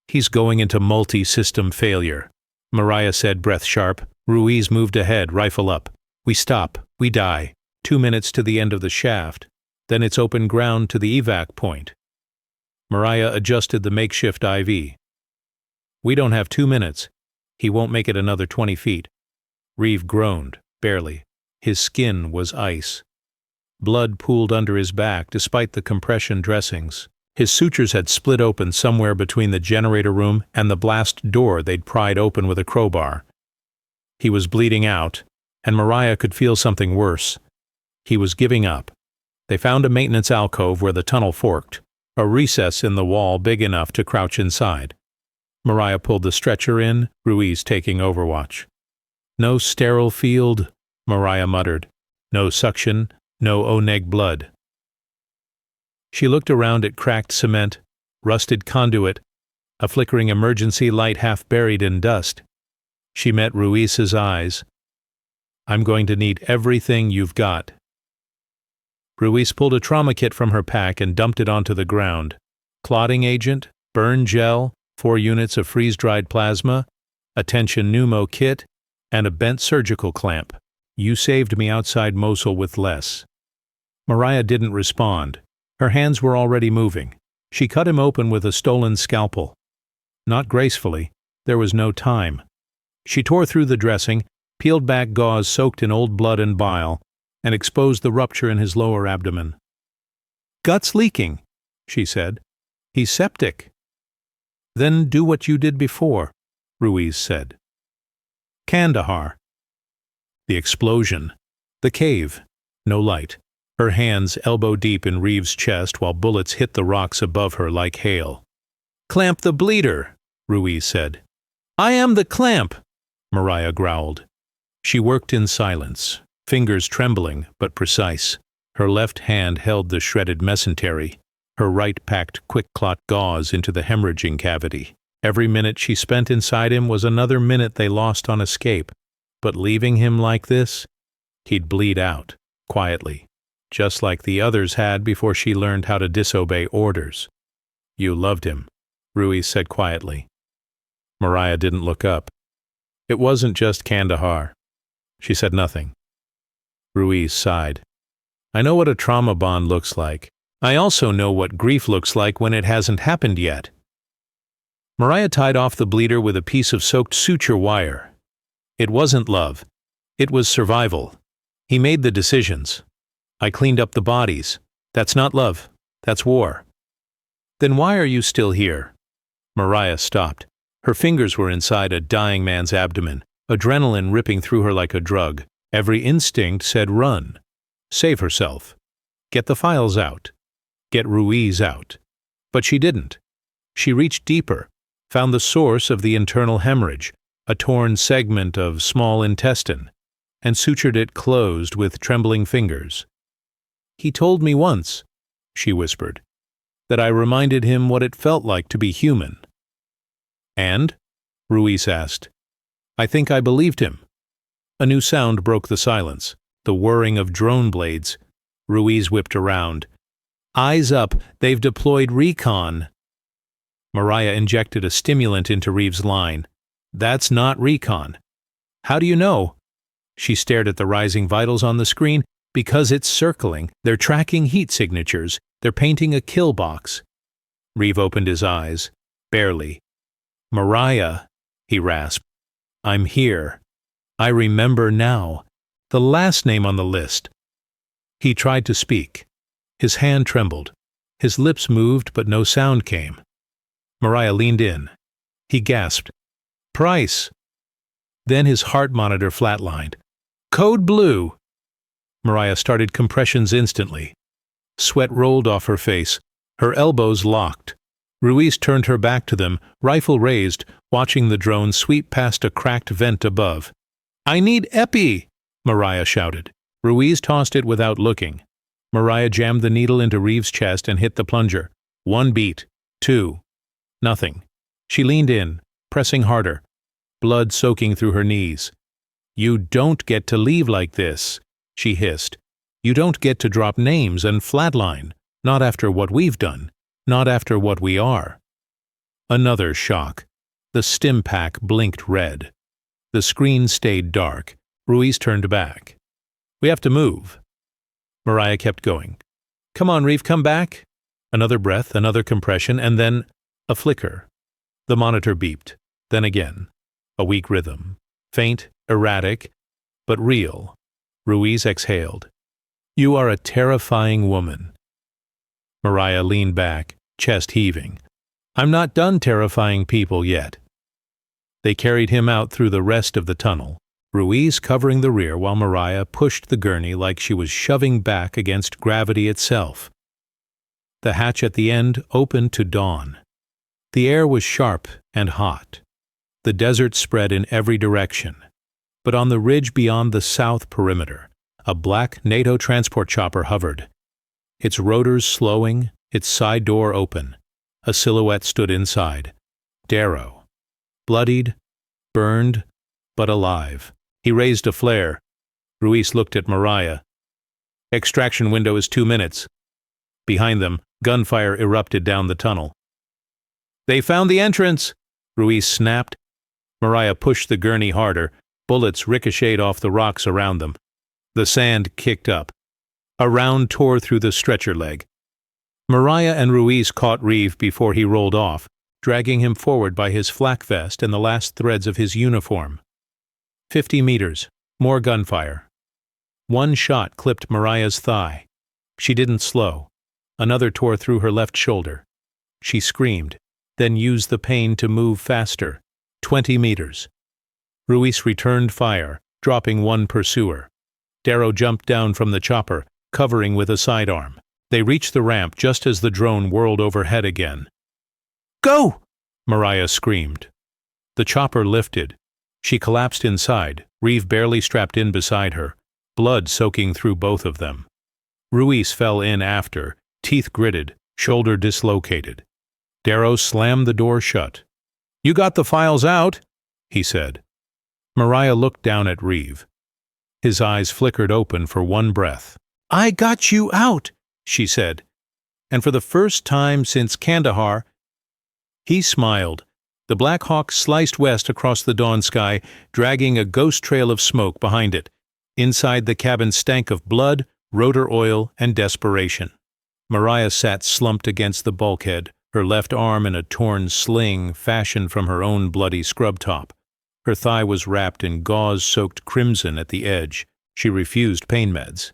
"He's going into multi-system failure," Mariah said, breath sharp. Ruiz moved ahead, rifle up. "We stop. We die. 2 minutes to the end of the shaft. Then it's open ground to the evac point." Mariah adjusted the makeshift IV. "We don't have 2 minutes. He won't make it another 20 feet. Reeve groaned, barely. His skin was ice. Blood pooled under his back despite the compression dressings. His sutures had split open somewhere between the generator room and the blast door they'd pried open with a crowbar. He was bleeding out, and Mariah could feel something worse. He was giving up. They found a maintenance alcove where the tunnel forked, a recess in the wall big enough to crouch inside. Mariah pulled the stretcher in, Ruiz taking overwatch. "No sterile field," Mariah muttered. "No suction, no oneg blood." She looked around at cracked cement, rusted conduit, a flickering emergency light half buried in dust. She met Ruiz's eyes. "I'm going to need everything you've got." Ruiz pulled a trauma kit from her pack and dumped it onto the ground. Clotting agent, burn gel, 4 units of freeze-dried plasma, a tension pneumo kit, and a bent surgical clamp. "You saved me outside Mosul with less." Mariah didn't respond. Her hands were already moving. She cut him open with a stolen scalpel. Not gracefully. There was no time. She tore through the dressing, peeled back gauze soaked in old blood and bile, and exposed the rupture in his lower abdomen. "Guts leaking," she said. "He's septic." "Then do what you did before," Ruiz said. Kandahar. The explosion. The cave. No light. Her hands elbow-deep in Reeve's chest while bullets hit the rocks above her like hail. "Clamp the bleeder," Ruiz said. "I am the clamp," Mariah growled. She worked in silence, fingers trembling but precise. Her left hand held the shredded mesentery. Her right packed quick-clot gauze into the hemorrhaging cavity. Every minute she spent inside him was another minute they lost on escape. But leaving him like this? He'd bleed out, quietly, just like the others had before she learned how to disobey orders. "You loved him," Ruiz said quietly. Mariah didn't look up. "It wasn't just Kandahar." She said nothing. Ruiz sighed. "I know what a trauma bond looks like. I also know what grief looks like when it hasn't happened yet." Mariah tied off the bleeder with a piece of soaked suture wire. It wasn't love. It was survival. He made the decisions. I cleaned up the bodies. That's not love. That's war. Then why are you still here? Mariah stopped. Her fingers were inside a dying man's abdomen, adrenaline ripping through her like a drug. Every instinct said run. Save herself. Get the files out. Get Ruiz out. But she didn't. She reached deeper, found the source of the internal hemorrhage, a torn segment of small intestine, and sutured it closed with trembling fingers. He told me once, she whispered, that I reminded him what it felt like to be human. And? Ruiz asked. I think I believed him. A new sound broke the silence, the whirring of drone blades. Ruiz whipped around. Eyes up, they've deployed recon. Mariah injected a stimulant into Reeves' line. That's not recon. How do you know? She stared at the rising vitals on the screen. Because it's circling. They're tracking heat signatures. They're painting a kill box. Reeve opened his eyes. Barely. Mariah, he rasped. I'm here. I remember now. The last name on the list. He tried to speak. His hand trembled. His lips moved, but no sound came. Mariah leaned in. He gasped. Price. Then his heart monitor flatlined. Code blue. Mariah started compressions instantly. Sweat rolled off her face. Her elbows locked. Ruiz turned her back to them, rifle raised, watching the drone sweep past a cracked vent above. I need epi! Mariah shouted. Ruiz tossed it without looking. Mariah jammed the needle into Reeves' chest and hit the plunger. 1 beat. 2. Nothing. She leaned in, pressing harder, blood soaking through her knees. You don't get to leave like this, she hissed. You don't get to drop names and flatline, not after what we've done, not after what we are. Another shock. The stim pack blinked red. The screen stayed dark. Ruiz turned back. We have to move. Mariah kept going. Come on, Reeve, come back. Another breath, another compression, and then a flicker. The monitor beeped. Then again. A weak rhythm. Faint, erratic, but real. Ruiz exhaled. You are a terrifying woman. Mariah leaned back, chest heaving. I'm not done terrifying people yet. They carried him out through the rest of the tunnel, Ruiz covering the rear while Mariah pushed the gurney like she was shoving back against gravity itself. The hatch at the end opened to dawn. The air was sharp and hot. The desert spread in every direction. But on the ridge beyond the south perimeter, a black NATO transport chopper hovered. Its rotors slowing, its side door open. A silhouette stood inside. Darrow. Bloodied, burned, but alive. He raised a flare. Ruiz looked at Mariah. Extraction window is 2 minutes. Behind them, gunfire erupted down the tunnel. They found the entrance! Ruiz snapped. Mariah pushed the gurney harder. Bullets ricocheted off the rocks around them. The sand kicked up. A round tore through the stretcher leg. Mariah and Ruiz caught Reeve before he rolled off, dragging him forward by his flak vest and the last threads of his uniform. 50 meters. More gunfire. One shot clipped Mariah's thigh. She didn't slow. Another tore through her left shoulder. She screamed, then used the pain to move faster. 20 meters. Ruiz returned fire, dropping one pursuer. Darrow jumped down from the chopper, covering with a sidearm. They reached the ramp just as the drone whirled overhead again. Go! Mariah screamed. The chopper lifted. She collapsed inside, Reeve barely strapped in beside her, blood soaking through both of them. Ruiz fell in after, teeth gritted, shoulder dislocated. Darrow slammed the door shut. You got the files out, he said. Mariah looked down at Reeve. His eyes flickered open for one breath. I got you out, she said. And for the first time since Kandahar, he smiled. The Black Hawk sliced west across the dawn sky, dragging a ghost trail of smoke behind it. Inside the cabin stank of blood, rotor oil, and desperation. Mariah sat slumped against the bulkhead, her left arm in a torn sling fashioned from her own bloody scrub top. Her thigh was wrapped in gauze-soaked crimson at the edge. She refused pain meds.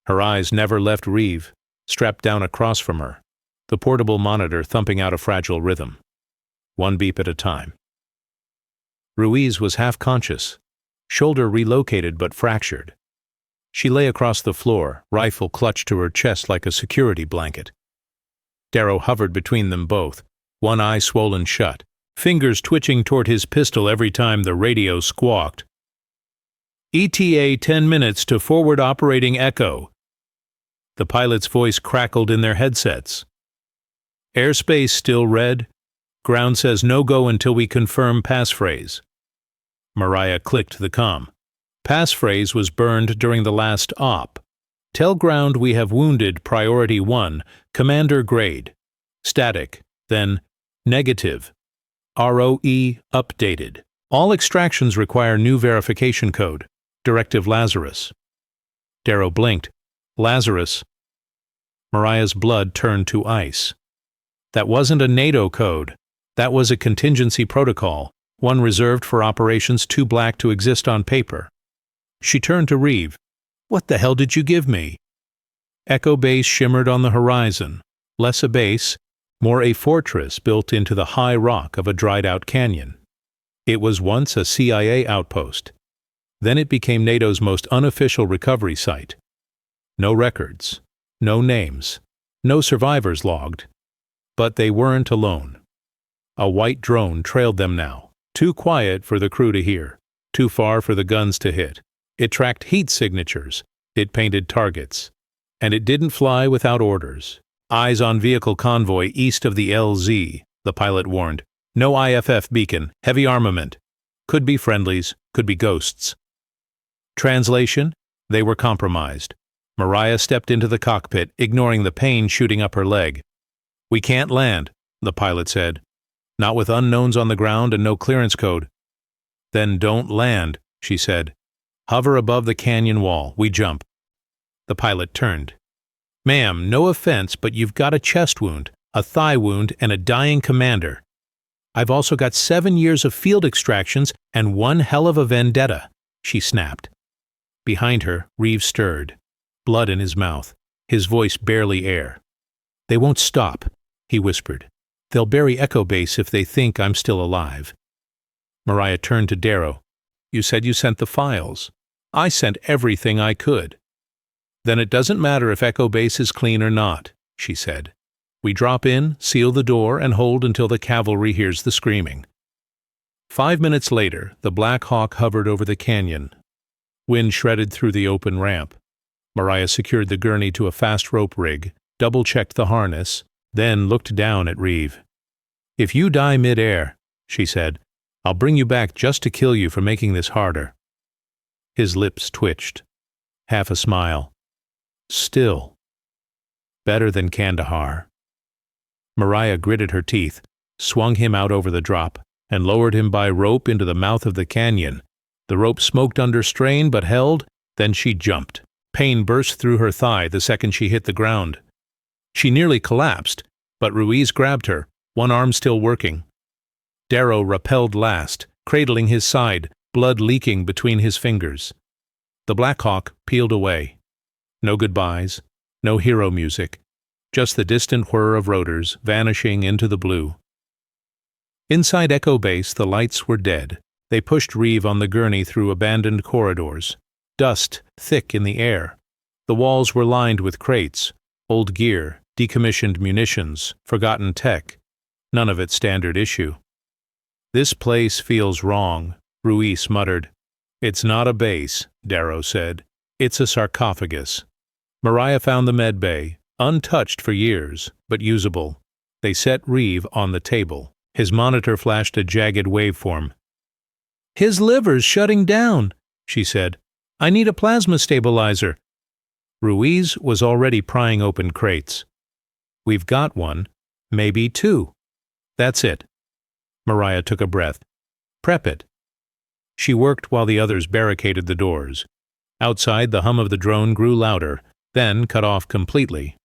Her eyes never left Reeve, strapped down across from her, the portable monitor thumping out a fragile rhythm, one beep at a time. Ruiz was half-conscious, shoulder relocated but fractured. She lay across the floor, rifle clutched to her chest like a security blanket. Darrow hovered between them both, one eye swollen shut, fingers twitching toward his pistol every time the radio squawked. ETA 10 minutes to forward operating Echo. The pilot's voice crackled in their headsets. Airspace still red. Ground says no go until we confirm passphrase. Mariah clicked the comm. Passphrase was burned during the last op. Tell ground we have wounded priority 1, commander grade. Static, then negative. ROE updated. All extractions require new verification code. Directive Lazarus. Darrow blinked. Lazarus. Mariah's blood turned to ice. That wasn't a NATO code. That was a contingency protocol, one reserved for operations too black to exist on paper. She turned to Reeve. What the hell did you give me? Echo Base shimmered on the horizon. Less a base, more a fortress built into the high rock of a dried-out canyon. It was once a CIA outpost. Then it became NATO's most unofficial recovery site. No records, no names, no survivors logged. But they weren't alone. A white drone trailed them now, too quiet for the crew to hear, too far for the guns to hit. It tracked heat signatures, it painted targets, and it didn't fly without orders. Eyes on vehicle convoy east of the LZ, the pilot warned. No IFF beacon, heavy armament. Could be friendlies, could be ghosts. Translation: they were compromised. Mariah stepped into the cockpit, ignoring the pain shooting up her leg. We can't land, the pilot said. Not with unknowns on the ground and no clearance code. Then don't land, she said. Hover above the canyon wall. We jump. The pilot turned. Ma'am, no offense, but you've got a chest wound, a thigh wound, and a dying commander. I've also got 7 years of field extractions and one hell of a vendetta, she snapped. Behind her, Reeve stirred, blood in his mouth, his voice barely air. They won't stop, he whispered. They'll bury Echo Base if they think I'm still alive. Mariah turned to Darrow. You said you sent the files. I sent everything I could. Then it doesn't matter if Echo Base is clean or not, she said. We drop in, seal the door, and hold until the cavalry hears the screaming. 5 minutes later, the Black Hawk hovered over the canyon. Wind shredded through the open ramp. Mariah secured the gurney to a fast rope rig, double-checked the harness, then looked down at Reeve. If you die mid-air, she said, I'll bring you back just to kill you for making this harder. His lips twitched. Half a smile. Still. Better than Kandahar. Mariah gritted her teeth, swung him out over the drop, and lowered him by rope into the mouth of the canyon. The rope smoked under strain but held, then she jumped. Pain burst through her thigh the second she hit the ground. She nearly collapsed, but Ruiz grabbed her, one arm still working. Darrow rappelled last, cradling his side, blood leaking between his fingers. The Black Hawk peeled away. No goodbyes, no hero music, just the distant whir of rotors vanishing into the blue. Inside Echo Base, the lights were dead. They pushed Reeve on the gurney through abandoned corridors. Dust thick in the air. The walls were lined with crates, old gear, decommissioned munitions, forgotten tech. None of it standard issue. This place feels wrong, Ruiz muttered. It's not a base, Darrow said. It's a sarcophagus. Mariah found the med bay, untouched for years, but usable. They set Reeve on the table. His monitor flashed a jagged waveform. His liver's shutting down, she said. I need a plasma stabilizer. Ruiz was already prying open crates. We've got one, maybe two. That's it. Mariah took a breath. Prep it. She worked while the others barricaded the doors. Outside, the hum of the drone grew louder, then cut off completely.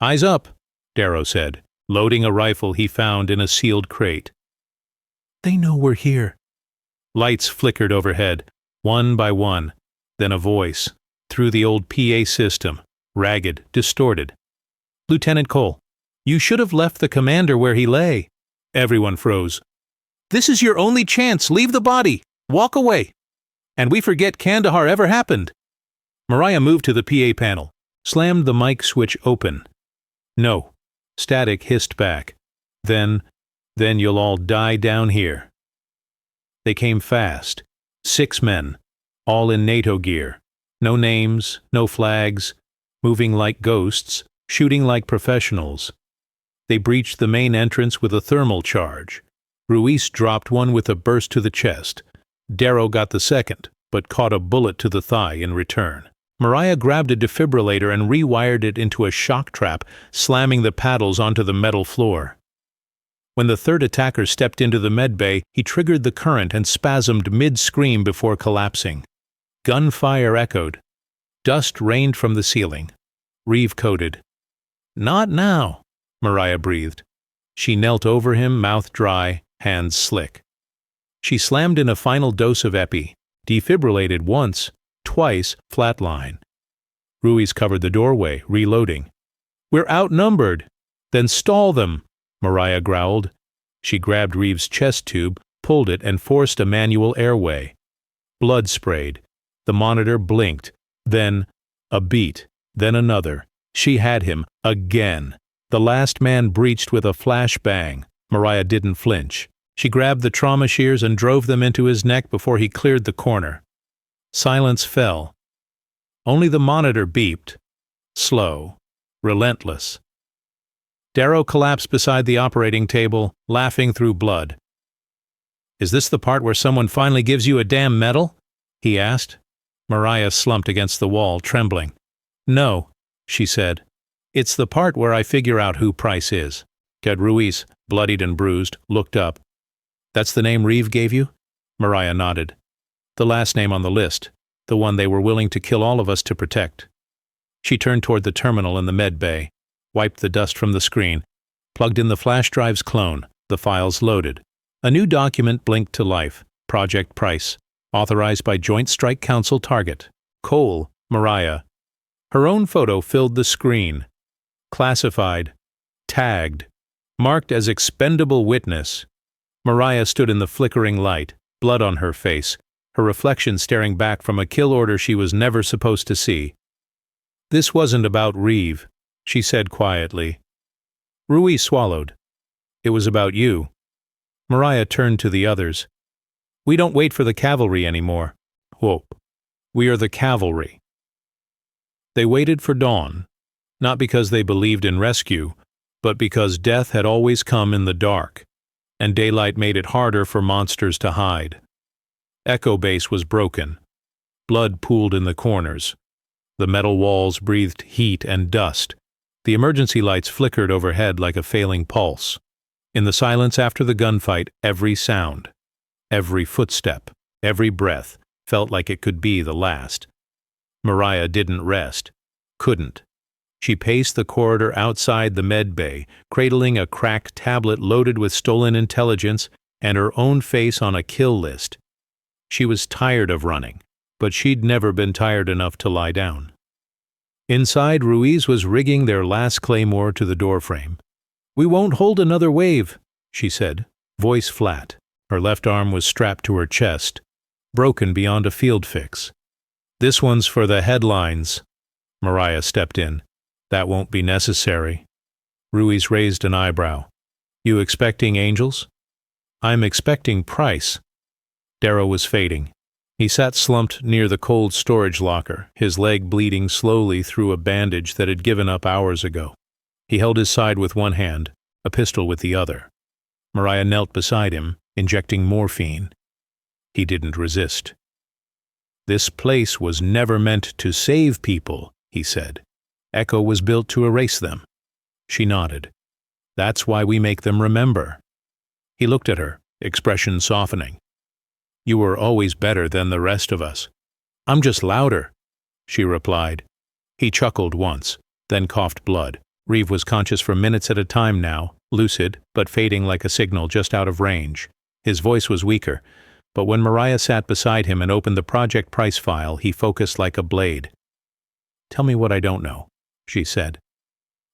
Eyes up, Darrow said, loading a rifle he found in a sealed crate. They know we're here, Lights flickered overhead, one by one, then a voice, through the old PA system, ragged, distorted. "Lieutenant Cole, you should have left the commander where he lay." Everyone froze. "This is your only chance. Leave the body. Walk away. And we forget Kandahar ever happened." Mariah moved to the PA panel, slammed the mic switch open. "No." Static hissed back. Then you'll all die down here." They came fast. 6 men, all in NATO gear. No names, no flags, moving like ghosts, shooting like professionals. They breached the main entrance with a thermal charge. Ruiz dropped one with a burst to the chest. Darrow got the second, but caught a bullet to the thigh in return. Mariah grabbed a defibrillator and rewired it into a shock trap, slamming the paddles onto the metal floor. When the third attacker stepped into the medbay, he triggered the current and spasmed mid-scream before collapsing. Gunfire echoed. Dust rained from the ceiling. Reeve coded. "Not now," Mariah breathed. She knelt over him, mouth dry, hands slick. She slammed in a final dose of epi, defibrillated once, twice, flatline. Ruiz covered the doorway, reloading. "We're outnumbered." "Then stall them," Mariah growled. She grabbed Reeves' chest tube, pulled it, and forced a manual airway. Blood sprayed. The monitor blinked. Then a beat. Then another. She had him, again. The last man breached with a flash bang. Mariah didn't flinch. She grabbed the trauma shears and drove them into his neck before he cleared the corner. Silence fell. Only the monitor beeped. Slow. Relentless. Darrow collapsed beside the operating table, laughing through blood. "Is this the part where someone finally gives you a damn medal?" he asked. Mariah slumped against the wall, trembling. "No," she said. "It's the part where I figure out who Price is." Ted Ruiz, bloodied and bruised, looked up. "That's the name Reeve gave you?" Mariah nodded. "The last name on the list, the one they were willing to kill all of us to protect." She turned toward the terminal in the med bay, wiped the dust from the screen, plugged in the flash drive's clone, the files loaded. A new document blinked to life. Project Price, authorized by Joint Strike Council Target. Cole, Mariah. Her own photo filled the screen. Classified. Tagged. Marked as expendable witness. Mariah stood in the flickering light, blood on her face, her reflection staring back from a kill order she was never supposed to see. "This wasn't about Reeve," she said quietly. Ruiz swallowed. "It was about you." Mariah turned to the others. "We don't wait for the cavalry anymore. Whoop. We are the cavalry." They waited for dawn, not because they believed in rescue, but because death had always come in the dark, and daylight made it harder for monsters to hide. Echo Base was broken. Blood pooled in the corners. The metal walls breathed heat and dust. The emergency lights flickered overhead like a failing pulse. In the silence after the gunfight, every sound, every footstep, every breath felt like it could be the last. Mariah didn't rest. Couldn't. She paced the corridor outside the med bay, cradling a cracked tablet loaded with stolen intelligence and her own face on a kill list. She was tired of running, but she'd never been tired enough to lie down. Inside, Ruiz was rigging their last claymore to the doorframe. "We won't hold another wave," she said, voice flat. Her left arm was strapped to her chest, broken beyond a field fix. "This one's for the headlines." Mariah stepped in. "That won't be necessary." Ruiz raised an eyebrow. "You expecting angels?" "I'm expecting Price." Darrow was fading. He sat slumped near the cold storage locker, his leg bleeding slowly through a bandage that had given up hours ago. He held his side with one hand, a pistol with the other. Mariah knelt beside him, injecting morphine. He didn't resist. "This place was never meant to save people," he said. "Echo was built to erase them." She nodded. "That's why we make them remember." He looked at her, expression softening. "You were always better than the rest of us." "I'm just louder," she replied. He chuckled once, then coughed blood. Reeve was conscious for minutes at a time now, lucid, but fading like a signal just out of range. His voice was weaker, But when Mariah sat beside him and opened the Project Price file, he focused like a blade. "Tell me what I don't know," she said.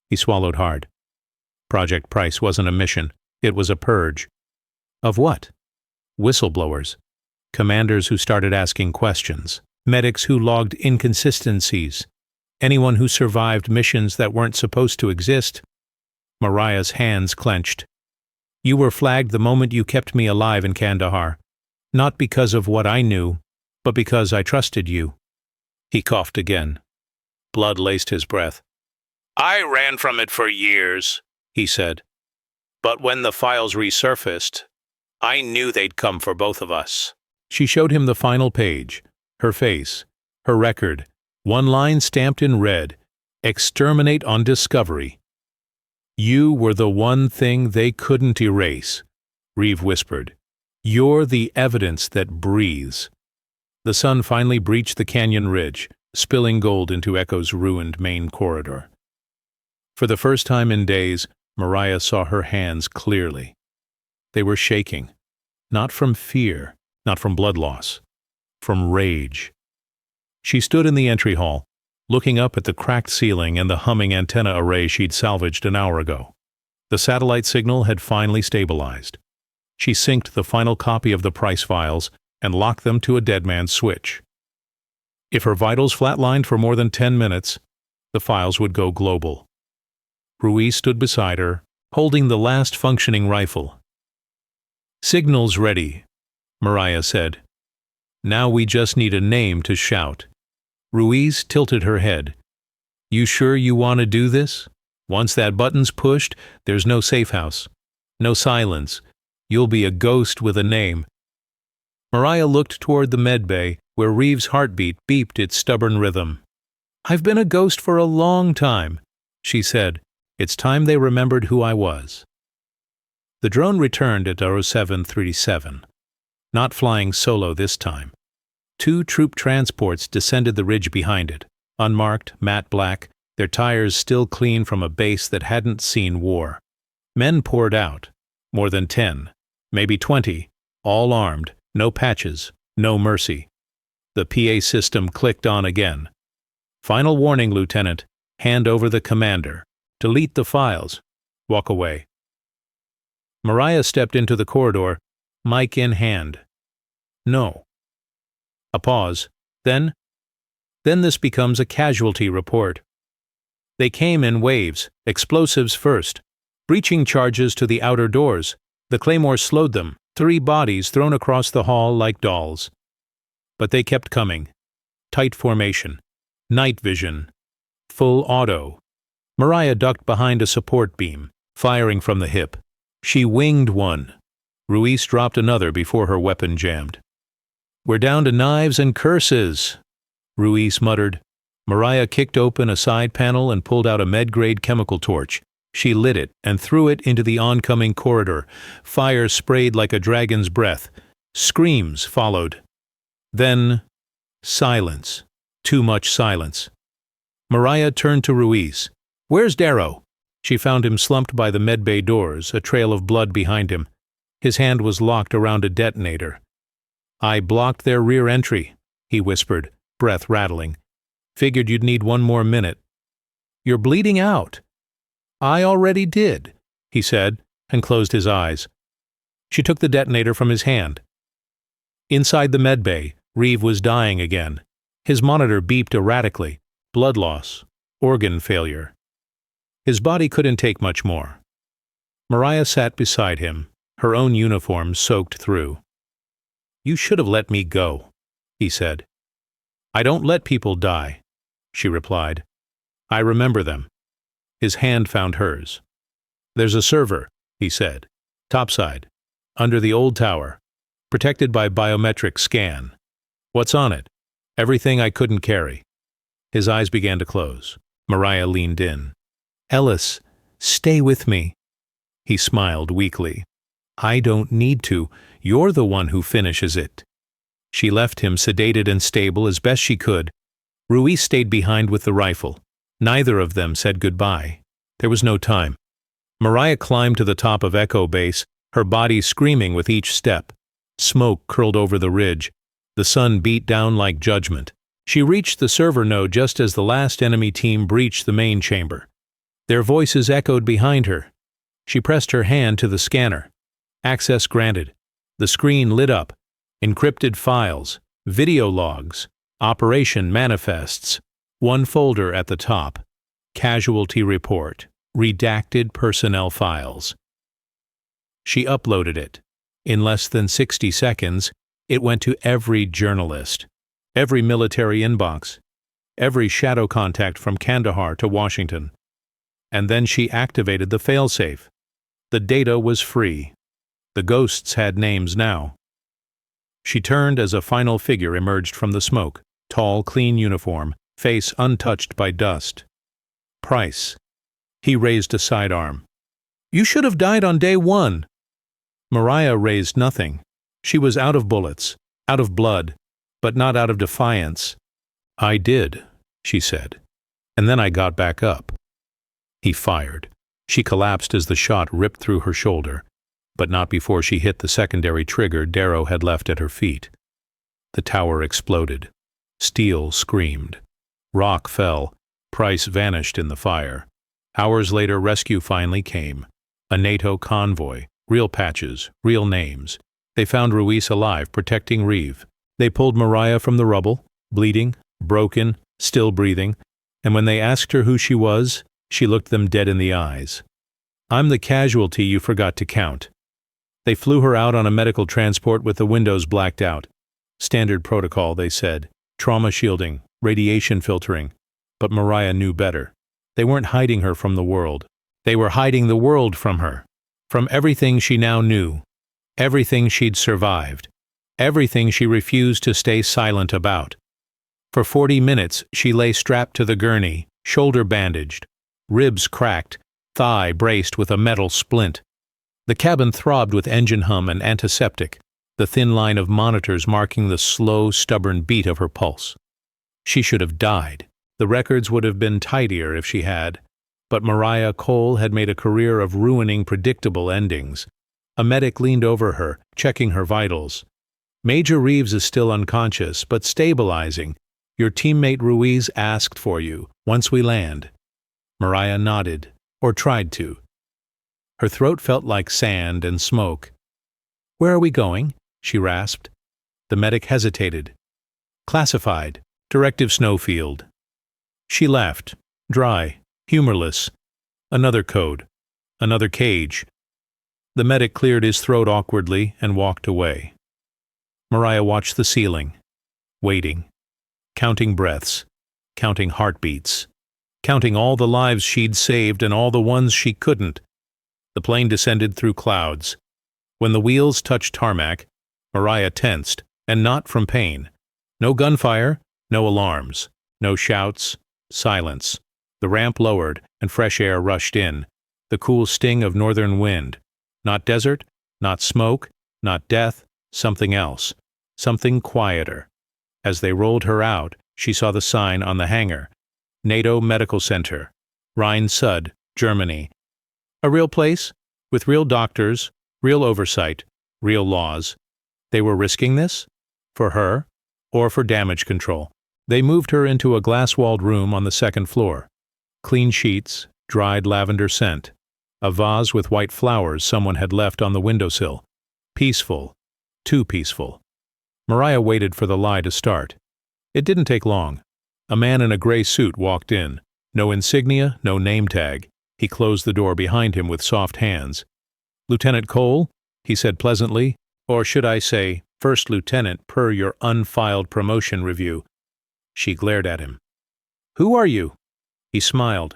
He swallowed hard. Project Price wasn't a mission. It was a purge. Of what? Whistleblowers. Commanders who started asking questions. Medics who logged inconsistencies. Anyone who survived missions that weren't supposed to exist. Mariah's hands clenched. "You were flagged the moment you kept me alive in Kandahar. Not because of what I knew, but because I trusted you." He coughed again. Blood laced his breath. "I ran from it for years," he said. "But when the files resurfaced, I knew they'd come for both of us." She showed him the final page, her face, her record, one line stamped in red, "Exterminate on discovery." "You were the one thing they couldn't erase," Reeve whispered. "You're the evidence that breathes." The sun finally breached the canyon ridge, spilling gold into Echo's ruined main corridor. For the first time in days, Mariah saw her hands clearly. They were shaking, not from fear, not from blood loss, from rage. She stood in the entry hall, looking up at the cracked ceiling and the humming antenna array she'd salvaged an hour ago. The satellite signal had finally stabilized. She synced the final copy of the Price files and locked them to a dead man's switch. If her vitals flatlined for more than 10 minutes, the files would go global. Ruiz stood beside her, holding the last functioning rifle. "Signal's ready," Mariah said. "Now we just need a name to shout." Ruiz tilted her head. "You sure you want to do this? Once that button's pushed, there's no safe house. No silence. You'll be a ghost with a name." Mariah looked toward the medbay, where Reeve's heartbeat beeped its stubborn rhythm. "I've been a ghost for a long time," she said. "It's time they remembered who I was." The drone returned at 0737, not flying solo this time. 2 troop transports descended the ridge behind it, unmarked, matte black, their tires still clean from a base that hadn't seen war. Men poured out, more than 10, maybe 20, all armed, no patches, no mercy. The PA system clicked on again. "Final warning, Lieutenant. Hand over the commander. Delete the files. Walk away." Mariah stepped into the corridor, mic in hand. "No." A pause. Then this becomes a casualty report. They came in waves, explosives first, breaching charges to the outer doors. The Claymore slowed them, 3 bodies thrown across the hall like dolls. But they kept coming. Tight formation, night vision, full auto. Mariah ducked behind a support beam, firing from the hip. She winged one. Ruiz dropped another before her weapon jammed. "We're down to knives and curses," Ruiz muttered. Mariah kicked open a side panel and pulled out a med-grade chemical torch. She lit it and threw it into the oncoming corridor. Fire sprayed like a dragon's breath. Screams followed. Then, silence. Too much silence. Mariah turned to Ruiz. "Where's Darrow?" She found him slumped by the medbay doors, a trail of blood behind him. His hand was locked around a detonator. "I blocked their rear entry," he whispered, breath rattling. "Figured you'd need 1 more minute." "You're bleeding out." "I already did," he said, and closed his eyes. She took the detonator from his hand. Inside the medbay, Reeve was dying again. His monitor beeped erratically. Blood loss. Organ failure. His body couldn't take much more. Mariah sat beside him, her own uniform soaked through. "You should have let me go," he said. "I don't let people die," she replied. "I remember them." His hand found hers. "There's a server," he said. "Topside. Under the old tower. Protected by biometric scan. What's on it? Everything I couldn't carry." His eyes began to close. Mariah leaned in. "Ellis, stay with me." He smiled weakly. "I don't need to. You're the one who finishes it." She left him sedated and stable as best she could. Ruiz stayed behind with the rifle. Neither of them said goodbye. There was no time. Mariah climbed to the top of Echo Base, her body screaming with each step. Smoke curled over the ridge. The sun beat down like judgment. She reached the server node just as the last enemy team breached the main chamber. Their voices echoed behind her. She pressed her hand to the scanner. Access granted. The screen lit up. Encrypted files, video logs, operation manifests. One folder at the top. Casualty report. Redacted personnel files. She uploaded it. In less than 60 seconds, it went to every journalist, every military inbox, every shadow contact from Kandahar to Washington. And then she activated the failsafe. The data was free. The ghosts had names now. She turned as a final figure emerged from the smoke, tall, clean uniform, face untouched by dust. Price. He raised a sidearm. You should have died on day one. Mariah raised nothing. She was out of bullets, out of blood, but not out of defiance. I did, she said, and then I got back up. He fired. She collapsed as the shot ripped through her shoulder, but not before she hit the secondary trigger Darrow had left at her feet. The tower exploded. Steel screamed. Rock fell. Price vanished in the fire. Hours later, rescue finally came. A NATO convoy. Real patches. Real names. They found Ruiz alive, protecting Reeve. They pulled Mariah from the rubble, bleeding, broken, still breathing, and when they asked her who she was, she looked them dead in the eyes. I'm the casualty you forgot to count. They flew her out on a medical transport with the windows blacked out. Standard protocol, they said. Trauma shielding, radiation filtering. But Mariah knew better. They weren't hiding her from the world. They were hiding the world from her. From everything she now knew. Everything she'd survived. Everything she refused to stay silent about. For 40 minutes, she lay strapped to the gurney, shoulder bandaged, ribs cracked, thigh braced with a metal splint. The cabin throbbed with engine hum and antiseptic, the thin line of monitors marking the slow, stubborn beat of her pulse. She should have died. The records would have been tidier if she had. But Mariah Cole had made a career of ruining predictable endings. A medic leaned over her, checking her vitals. Major Reeves is still unconscious, but stabilizing. Your teammate Ruiz asked for you, once we land. Mariah nodded, or tried to. Her throat felt like sand and smoke. Where are we going? She rasped. The medic hesitated. Classified. Directive Snowfield. She laughed, dry, humorless. Another code. Another cage. The medic cleared his throat awkwardly and walked away. Mariah watched the ceiling, waiting, counting breaths, counting heartbeats, counting all the lives she'd saved and all the ones she couldn't. The plane descended through clouds. When the wheels touched tarmac, Mariah tensed, and not from pain. No gunfire, no alarms, no shouts, silence. The ramp lowered, and fresh air rushed in, the cool sting of northern wind. Not desert, not smoke, not death, something else, something quieter. As they rolled her out, she saw the sign on the hangar. NATO Medical Center, Rhine-Sud, Germany. A real place, with real doctors, real oversight, real laws. They were risking this? For her? Or for damage control? They moved her into a glass-walled room on the second floor. Clean sheets, dried lavender scent. A vase with white flowers someone had left on the windowsill. Peaceful. Too peaceful. Mariah waited for the lie to start. It didn't take long. A man in a gray suit walked in. No insignia, no name tag. He closed the door behind him with soft hands. "Lieutenant Cole?" he said pleasantly. "Or should I say, First Lieutenant per your unfiled promotion review." She glared at him. "Who are you?" He smiled.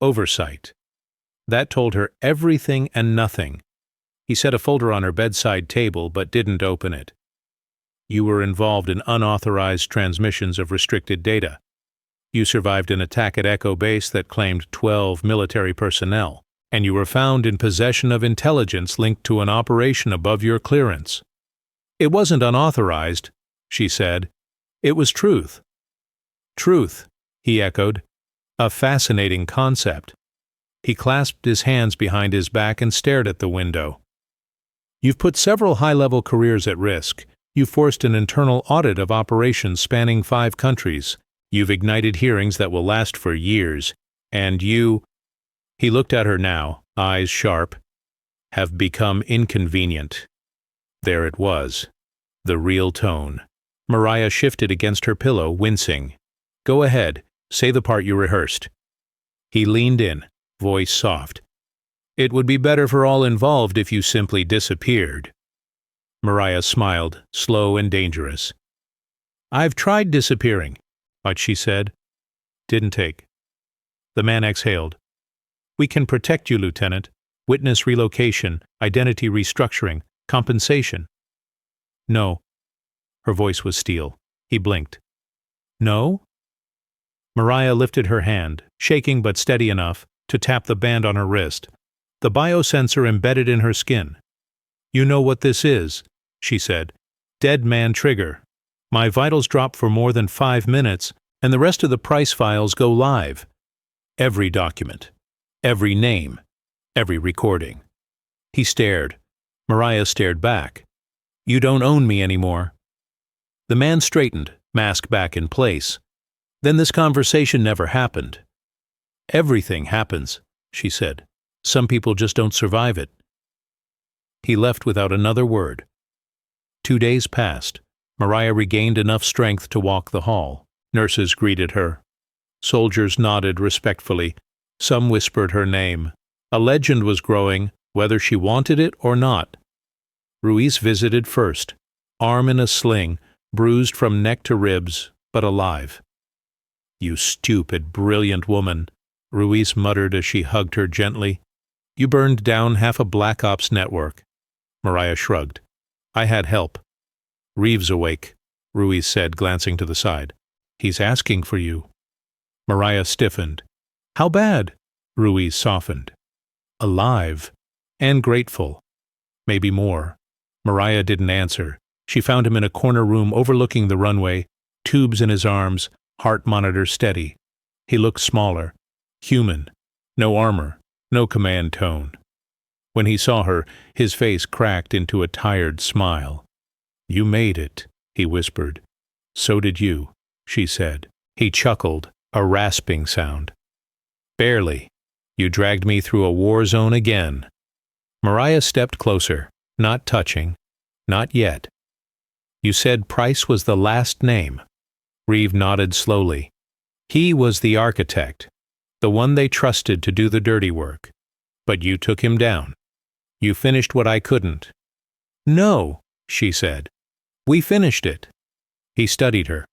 Oversight. That told her everything and nothing. He set a folder on her bedside table but didn't open it. "You were involved in unauthorized transmissions of restricted data. You survived an attack at Echo Base that claimed 12 military personnel, and you were found in possession of intelligence linked to an operation above your clearance." "It wasn't unauthorized," she said. "It was truth." "Truth," he echoed. "A fascinating concept." He clasped his hands behind his back and stared at the window. You've put several high-level careers at risk. You've forced an internal audit of operations spanning 5 countries. You've ignited hearings that will last for years. And you—" he looked at her now, eyes sharp, "have become inconvenient." There it was, the real tone. Mariah shifted against her pillow, wincing. "Go ahead, say the part you rehearsed." He leaned in, voice soft. "It would be better for all involved if you simply disappeared." Mariah smiled, slow and dangerous. "I've tried disappearing," but she said. "Didn't take." The man exhaled. "We can protect you, Lieutenant. Witness relocation, identity restructuring, compensation." "No." Her voice was steel. He blinked. "No?" Mariah lifted her hand, shaking but steady enough, to tap the band on her wrist. The biosensor embedded in her skin. "You know what this is," she said. "Dead man trigger. My vitals drop for more than 5 minutes, and the rest of the price files go live. Every document. Every name. Every recording." He stared. Mariah stared back. "You don't own me anymore." The man straightened, mask back in place. "Then this conversation never happened." "Everything happens," she said. "Some people just don't survive it." He left without another word. 2 days passed. Mariah regained enough strength to walk the hall. Nurses greeted her. Soldiers nodded respectfully. Some whispered her name. A legend was growing, whether she wanted it or not. Ruiz visited first, arm in a sling, bruised from neck to ribs, but alive. "You stupid, brilliant woman," Ruiz muttered as she hugged her gently. "You burned down half a Black Ops network." Mariah shrugged. "I had help." "Reeves awake," Ruiz said, glancing to the side. "He's asking for you." Mariah stiffened. "How bad?" Ruiz softened. "Alive. And grateful. Maybe more." Mariah didn't answer. She found him in a corner room overlooking the runway, tubes in his arms, heart monitor steady. He looked smaller, human, no armor, no command tone. When he saw her, his face cracked into a tired smile. "You made it," he whispered. "So did you," she said. He chuckled, a rasping sound. "Barely. You dragged me through a war zone again." Mariah stepped closer, not touching, not yet. "You said Price was the last name." Reeve nodded slowly. "He was the architect, the one they trusted to do the dirty work. But you took him down. You finished what I couldn't." "No," she said. "We finished it." He studied her.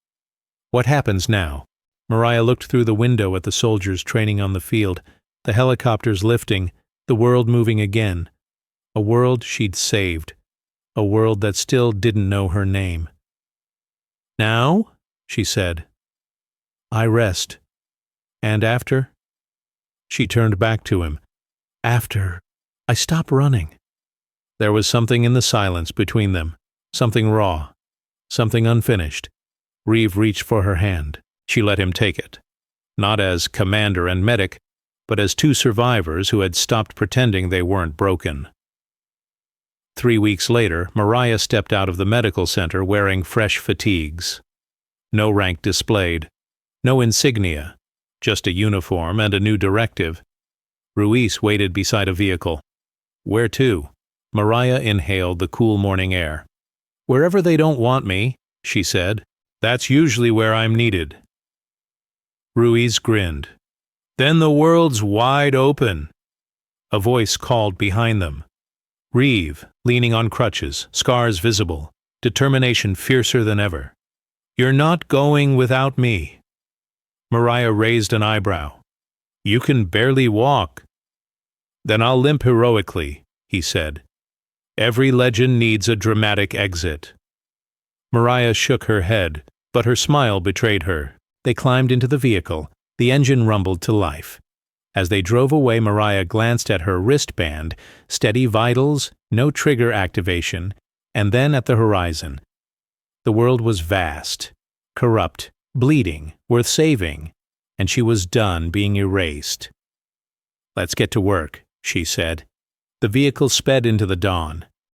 "What happens now?" Mariah looked through the window at the soldiers training on the field, the helicopters lifting, the world moving again. A world she'd saved. A world that still didn't know her name. "Now?" she said. "I rest. And after?" She turned back to him. "After, I stop running." There was something in the silence between them, something raw, something unfinished. Reeve reached for her hand. She let him take it. Not as commander and medic, but as 2 survivors who had stopped pretending they weren't broken. 3 weeks later, Mariah stepped out of the medical center wearing fresh fatigues. No rank displayed, no insignia, just a uniform and a new directive. Ruiz waited beside a vehicle. "Where to?" Mariah inhaled the cool morning air. "Wherever they don't want me," she said. "That's usually where I'm needed." Ruiz grinned. "Then the world's wide open." A voice called behind them. Reeve, leaning on crutches, scars visible, determination fiercer than ever. "You're not going without me." Mariah raised an eyebrow. "You can barely walk." "Then I'll limp heroically," he said. "Every legend needs a dramatic exit." Mariah shook her head, but her smile betrayed her. They climbed into the vehicle. The engine rumbled to life. As they drove away, Mariah glanced at her wristband, steady vitals, no trigger activation, and then at the horizon. The world was vast, corrupt, bleeding, worth saving, and she was done being erased. "Let's get to work," she said. The vehicle sped into the dawn.